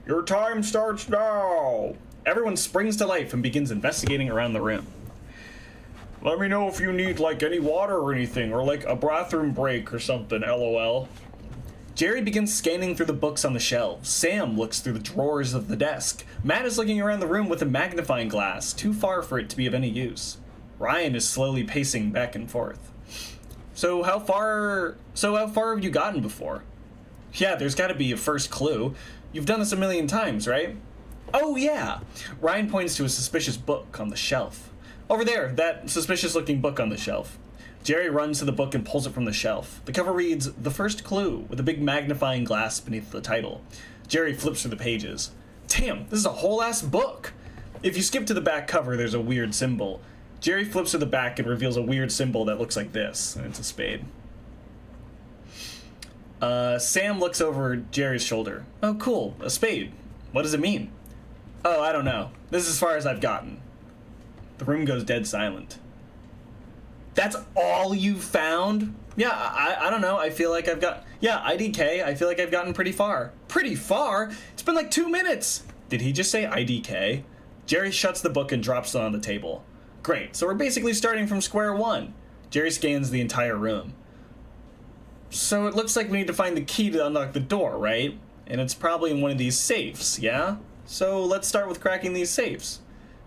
Your time starts now! Everyone springs to life and begins investigating around the room. Let me know if you need like any water or anything, or like a bathroom break or something, lol. Jerry begins scanning through the books on the shelves. Sam looks through the drawers of the desk. Matt is looking around the room with a magnifying glass, too far for it to be of any use. Ryan is slowly pacing back and forth. So how far have you gotten before? Yeah, there's gotta be a first clue. You've done this a million times, right? Oh yeah! Ryan points to a suspicious book on the shelf. Over there, that suspicious looking book on the shelf. Jerry runs to the book and pulls it from the shelf. The cover reads, The First Clue, with a big magnifying glass beneath the title. Jerry flips through the pages. Damn, this is a whole-ass book! If you skip to the back cover, there's a weird symbol. Jerry flips to the back and reveals a weird symbol that looks like this, and it's a spade. Sam looks over Jerry's shoulder. Oh, cool, a spade. What does it mean? Oh, I don't know. This is as far as I've gotten. The room goes dead silent. That's all you found? Yeah, I don't know. I feel like I've got... Yeah, IDK, I feel like I've gotten pretty far. Pretty far? It's been like 2 minutes! Did he just say IDK? Jerry shuts the book and drops it on the table. Great, so we're basically starting from square one. Jerry scans the entire room. So it looks like we need to find the key to unlock the door, right? And it's probably in one of these safes, yeah? So let's start with cracking these safes.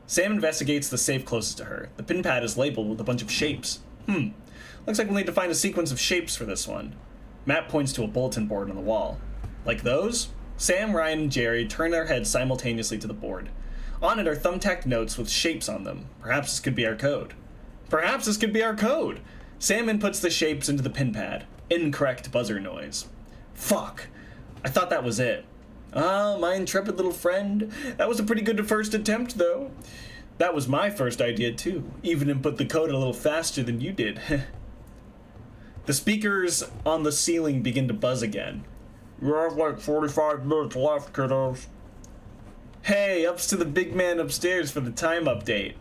Sam investigates the safe closest to her. The pin pad is labeled with a bunch of shapes. Looks like we'll need to find a sequence of shapes for this one. Matt points to a bulletin board on the wall. Like those? Sam, Ryan, and Jerry turn their heads simultaneously to the board. On it are thumbtacked notes with shapes on them. Perhaps this could be our code. Perhaps this could be our code! Sam inputs the shapes into the pin pad. Incorrect buzzer noise. Fuck! I thought that was it. Ah, my intrepid little friend. That was a pretty good first attempt, though. That was my first idea, too. Even input the code a little faster than you did. The speakers on the ceiling begin to buzz again. You have like 45 minutes left, kiddos. Hey, ups to the big man upstairs for the time update.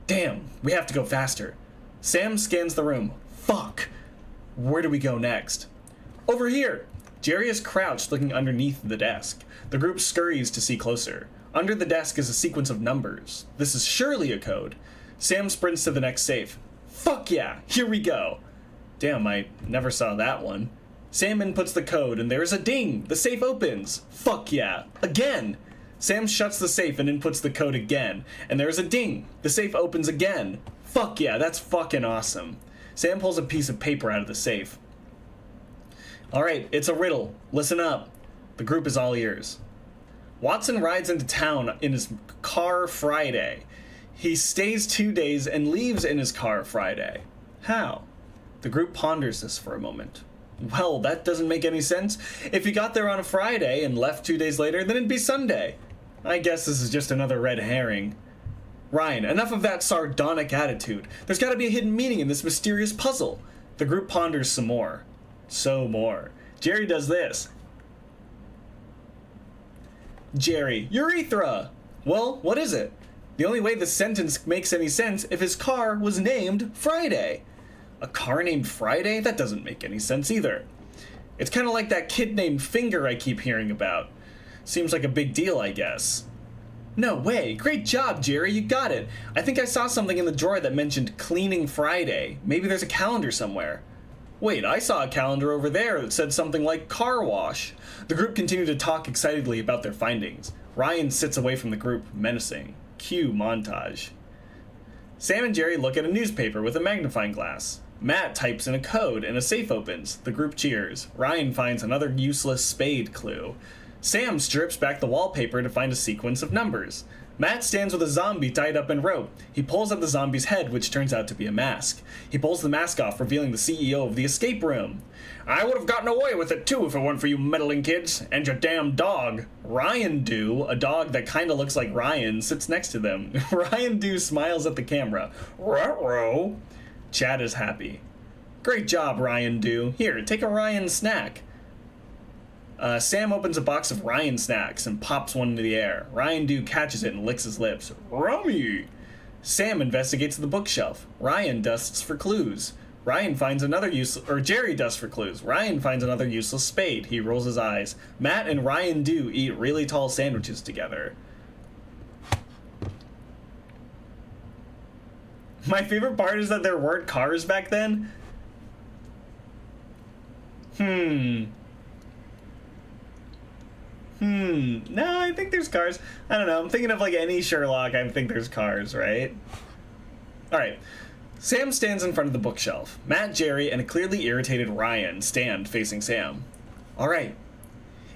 Damn, we have to go faster. Sam scans the room. Fuck! Where do we go next? Over here! Jerry is crouched looking underneath the desk. The group scurries to see closer. Under the desk is a sequence of numbers. This is surely a code. Sam sprints to the next safe. Fuck yeah! Here we go! Damn, I never saw that one. Sam inputs the code and there's a ding! The safe opens! Fuck yeah! Again! Sam shuts the safe and inputs the code again, and there's a ding! The safe opens again! Fuck yeah, that's fucking awesome. Sam pulls a piece of paper out of the safe. Alright, it's a riddle. Listen up. The group is all ears. Watson rides into town in his car Friday. He stays 2 days and leaves in his car Friday. How? The group ponders this for a moment. Well, that doesn't make any sense. If he got there on a Friday and left 2 days later, then it'd be Sunday. I guess this is just another red herring. Ryan, enough of that sardonic attitude. There's gotta be a hidden meaning in this mysterious puzzle. The group ponders some more. So more. Jerry does this. Jerry, urethra! Well, what is it? The only way this sentence makes any sense if his car was named Friday. A car named Friday? That doesn't make any sense either. It's kind of like that kid named Finger I keep hearing about. Seems like a big deal, I guess. No way! Great job, Jerry, you got it! I think I saw something in the drawer that mentioned Cleaning Friday. Maybe there's a calendar somewhere. Wait, I saw a calendar over there that said something like car wash. The group continued to talk excitedly about their findings. Ryan sits away from the group, menacing. Cue montage. Sam and Jerry look at a newspaper with a magnifying glass. Matt types in a code and a safe opens. The group cheers. Ryan finds another useless spade clue. Sam strips back the wallpaper to find a sequence of numbers. Matt stands with a zombie tied up in rope. He pulls out the zombie's head, which turns out to be a mask. He pulls the mask off, revealing the CEO of the escape room. I would have gotten away with it too if it weren't for you meddling kids, and your damn dog. Ryan Dew, a dog that kinda looks like Ryan, sits next to them. Ryan Dew smiles at the camera. Ruh-roh. Chad is happy. Great job, Ryan Dew. Here, take a Ryan snack. Sam opens a box of Ryan snacks and pops one into the air. Ryan Dew catches it and licks his lips. Rummy! Sam investigates the bookshelf. Ryan dusts for clues. Jerry dusts for clues. Ryan finds another useless spade. He rolls his eyes. Matt and Ryan Dew eat really tall sandwiches together. My favorite part is that there weren't cars back then. No, I think there's cars. I don't know. I'm thinking of like any Sherlock. I think there's cars, right? Alright. Sam stands in front of the bookshelf. Matt, Jerry, and a clearly irritated Ryan stand facing Sam. Alright.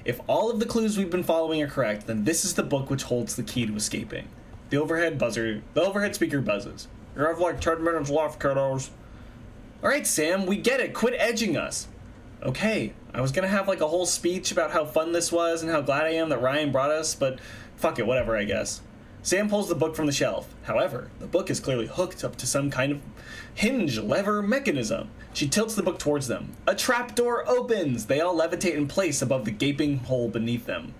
If all of the clues we've been following are correct, then this is the book which holds the key to escaping. The overhead speaker buzzes. You have like 10 minutes left, kiddos. Alright, Sam, we get it. Quit edging us. Okay, I was gonna have like a whole speech about how fun this was and how glad I am that Ryan brought us, but fuck it, whatever, I guess. Sam pulls the book from the shelf. However, the book is clearly hooked up to some kind of hinge lever mechanism. She tilts the book towards them. A trapdoor opens! They all levitate in place above the gaping hole beneath them.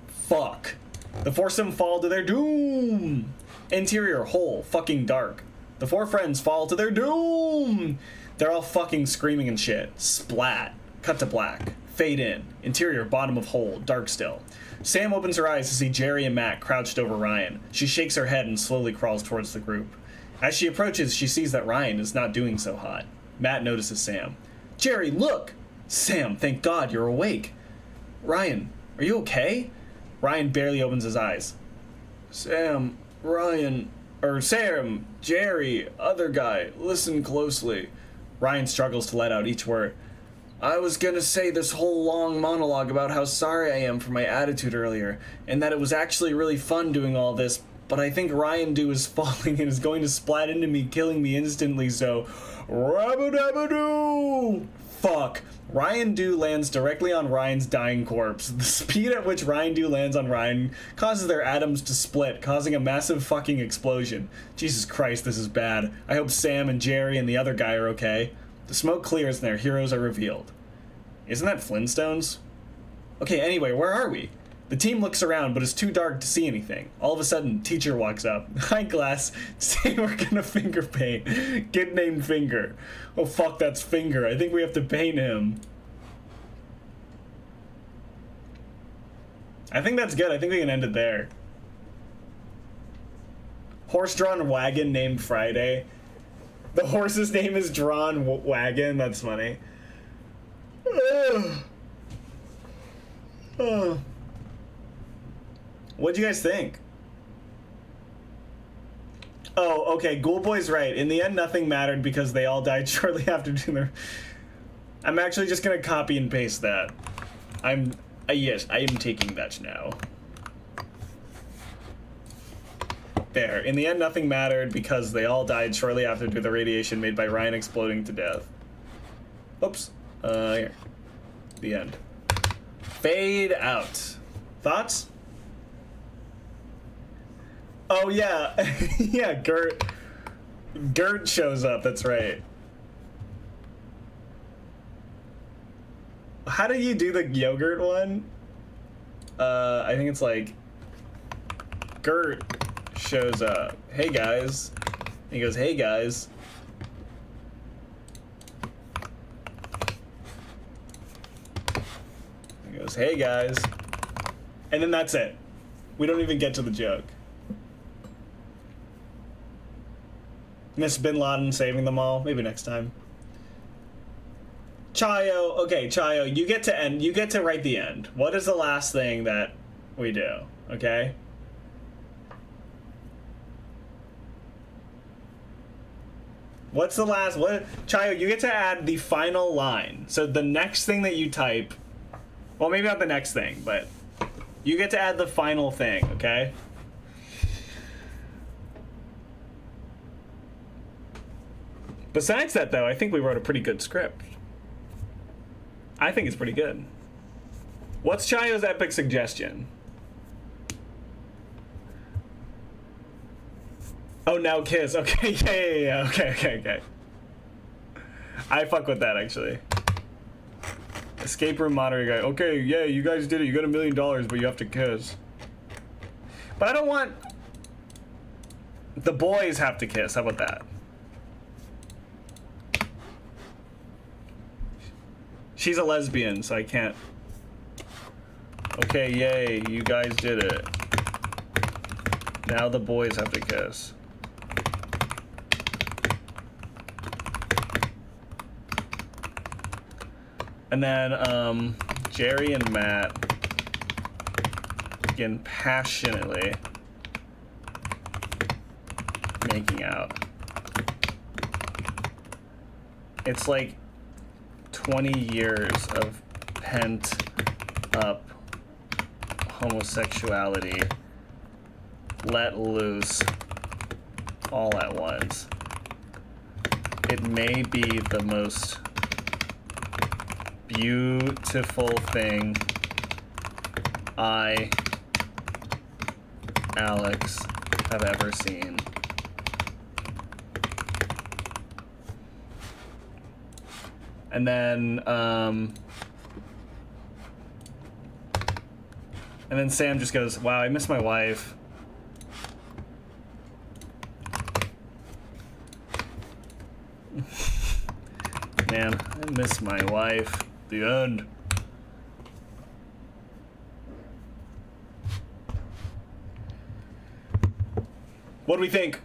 Fuck. The foursome fall to their doom! Interior hole, fucking dark. The four friends fall to their doom! They're all fucking screaming and shit. Splat. Cut to black. Fade in. Interior bottom of hole. Dark still. Sam opens her eyes to see Jerry and Matt crouched over Ryan. She shakes her head and slowly crawls towards the group. As she approaches, she sees that Ryan is not doing so hot. Matt notices Sam. Jerry, look! Sam, thank God you're awake. Ryan, are you okay? Ryan barely opens his eyes. Sam, Jerry, other guy, listen closely. Ryan struggles to let out each word. I was gonna say this whole long monologue about how sorry I am for my attitude earlier, and that it was actually really fun doing all this, but I think Ryan Dew is falling and is going to splat into me, killing me instantly, so... Rabba-dabba-doo! Fuck. Ryan Dew lands directly on Ryan's dying corpse. The speed at which Ryan Dew lands on Ryan causes their atoms to split, causing a massive fucking explosion. Jesus Christ, this is bad. I hope Sam and Jerry and the other guy are okay. The smoke clears and their heroes are revealed. Isn't that Flintstones? Okay, anyway, where are we? The team looks around, but it's too dark to see anything. All of a sudden, teacher walks up. Hi, class. Today we're gonna finger paint. Kid named Finger. Oh, fuck, that's Finger. I think we have to paint him. I think that's good. I think we can end it there. Horse-drawn wagon named Friday. The horse's name is Drawn Wagon. That's funny. What'd you guys think? Oh, okay. Ghoul Boy's right. In the end, nothing mattered because they all died shortly after doing their... I'm actually just gonna copy and paste that. Yes, I am taking that now. There. In the end, nothing mattered because they all died shortly after due to the radiation made by Ryan exploding to death. Oops. Here. The end. Fade out. Thoughts? Oh, yeah. Yeah, Gert shows up, that's right. How do you do the yogurt one? I think it's like... Gert shows up. Hey, guys. He goes, hey, guys. He goes, hey, guys. And then that's it. We don't even get to the joke. Miss Bin Laden saving them all. Maybe next time. Chayo. Okay, Chayo, you get to write the end. What is the last thing that we do? Okay? What's the last... Chayo, you get to add the final line. So the next thing that you type... Well, maybe not the next thing, but... You get to add the final thing, okay? Besides that, though, I think we wrote a pretty good script. I think it's pretty good. What's Chayo's epic suggestion? Oh, now kiss. Okay, yeah. Okay. I fuck with that, actually. Escape room moderator guy. Okay, yeah, you guys did it. You got $1 million, but you have to kiss. But I don't want... The boys have to kiss. How about that? She's a lesbian, so I can't... Okay, yay, you guys did it. Now the boys have to kiss. And then, Jerry and Matt begin passionately making out. It's like 20 years of pent up homosexuality let loose all at once. It may be the most beautiful thing I, Alex, have ever seen. And then Sam just goes, wow, I miss my wife. Man, I miss my wife. The end. What do we think?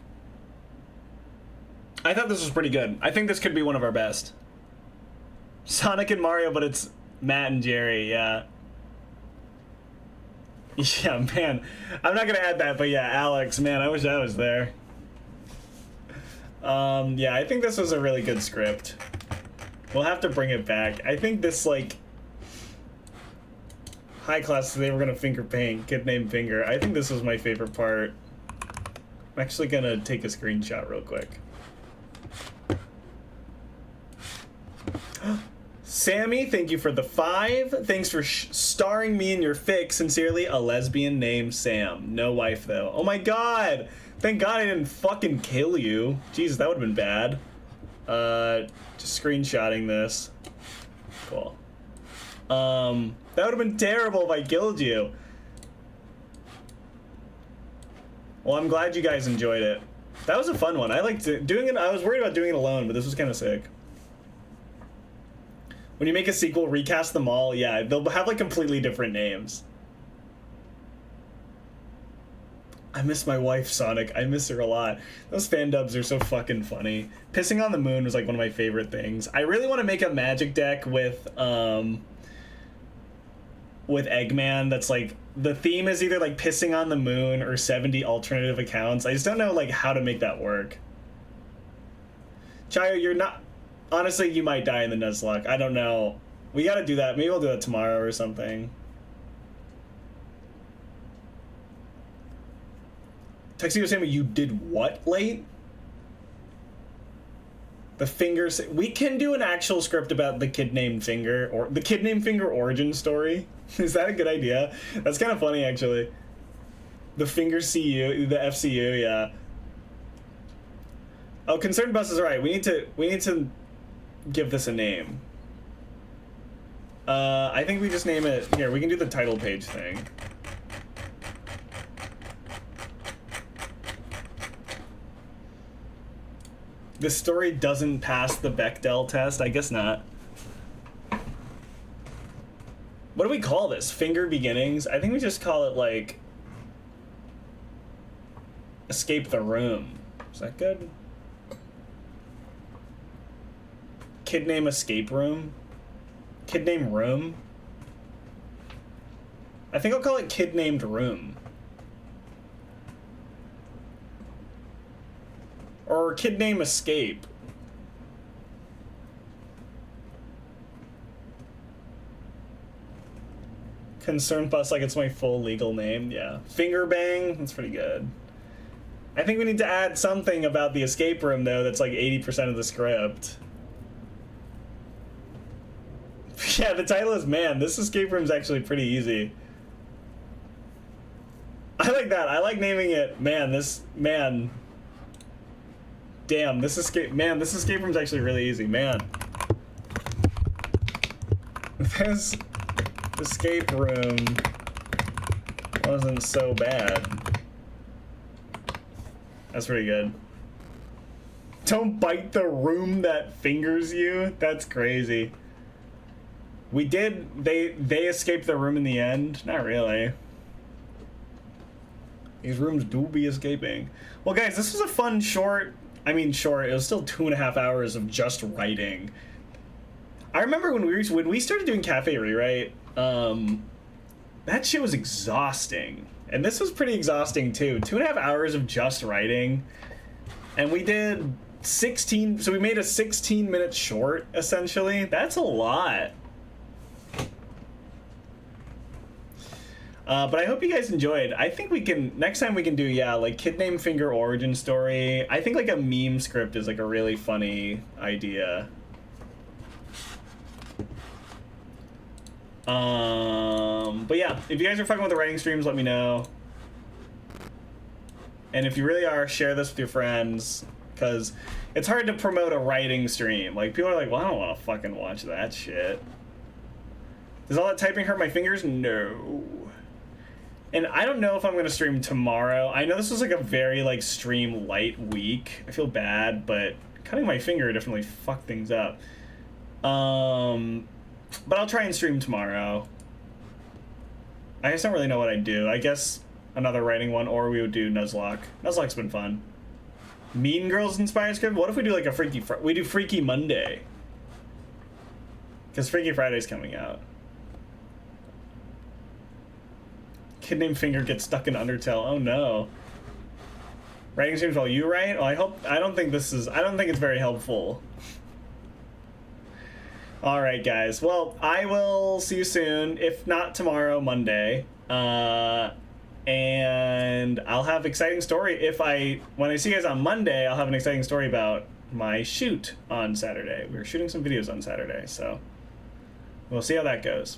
I thought this was pretty good. I think this could be one of our best. Sonic and Mario, but it's Matt and Jerry, yeah. Yeah, man. I'm not gonna add that, but yeah, Alex, man, I wish I was there. Yeah, I think this was a really good script. We'll have to bring it back. I think this, like, high class, they were gonna finger paint, kid named Finger. I think this was my favorite part. I'm actually gonna take a screenshot real quick. Sammy, thank you for the 5. Thanks for starring me in your fic. Sincerely, a lesbian named Sam. No wife, though. Oh my god! Thank god I didn't fucking kill you. Jesus, that would have been bad. Just screenshotting this. Cool. That would have been terrible if I killed you. Well, I'm glad you guys enjoyed it. That was a fun one. I liked doing it. I was worried about doing it alone, but this was kind of sick. When you make a sequel, recast them all, yeah, they'll have like completely different names. I miss my wife, Sonic. I miss her a lot. Those fan dubs are so fucking funny. Pissing on the Moon was like one of my favorite things. I really want to make a Magic deck with Eggman that's like, the theme is either like Pissing on the Moon or 70 alternative accounts. I just don't know like how to make that work. Chayo, you're not... Honestly, you might die in the Nuzlocke. I don't know. We gotta do that. Maybe we'll do that tomorrow or something. Tuxedo Sammy, you did what late? The fingers. We can do an actual script about the kid named Finger, or the kid named Finger origin story. Is that a good idea? That's kind of funny, actually. The Finger CU, the FCU, yeah. Oh, Concerned Bus is right. We need to give this a name. I think we just name it... Here, we can do the title page thing. This story doesn't pass the Bechdel test? I guess not. What do we call this? Finger Beginnings? I think we just call it, like... Escape the Room. Is that good? Kid name Escape Room? Kid name Room? I think I'll call it Kid Named Room. Or Kid Name Escape. Concerned Bus, like it's my full legal name, yeah. Finger Bang, that's pretty good. I think we need to add something about the escape room, though, that's like 80% of the script. Yeah, the title is Man. This escape room's actually pretty easy. I like that. I like naming it Man. Damn, this escape room's actually really easy. Man. This escape room wasn't so bad. That's pretty good. Don't bite the room that fingers you? That's crazy. They escaped the room in the end? Not really. These rooms do be escaping. Well, guys, this was a fun short. I mean, short. It was still 2.5 hours of just writing. I remember when we started doing Cafe Rewrite, that shit was exhausting. And this was pretty exhausting, too. 2.5 hours of just writing. And we did 16... So we made a 16-minute short, essentially. That's a lot. But I hope you guys enjoyed. I think we can... Next time we can do, yeah, like Kid Named Finger origin story. I think like a meme script is like a really funny idea. But yeah, if you guys are fucking with the writing streams, let me know. And if you really are, share this with your friends. Because it's hard to promote a writing stream. Like, people are like, well, I don't want to fucking watch that shit. Does all that typing hurt my fingers? No. And I don't know if I'm going to stream tomorrow. I know this was like a very like stream light week. I feel bad, but cutting my finger definitely fucked things up. But I'll try and stream tomorrow. I just don't really know what I'd do. I guess another writing one, or we would do Nuzlocke. Nuzlocke's been fun. Mean Girls inspired script? What if we do like a we do Freaky Monday? Because Freaky Friday's coming out. Kid named Finger gets stuck in Undertale. Oh no. Writing streams while you write? Well, I don't think it's very helpful. Alright guys, well, I will see you soon, if not tomorrow, Monday. And I'll have exciting story when I see you guys on Monday, I'll have an exciting story about my shoot on Saturday. We're shooting some videos on Saturday, so we'll see how that goes.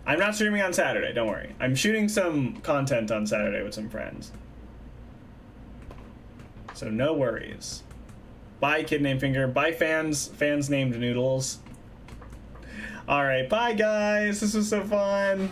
I'm not streaming on Saturday, don't worry. I'm shooting some content on Saturday with some friends. So no worries. Bye, Kid Named Finger. Bye, fans named Noodles. Alright, bye guys. This was so fun.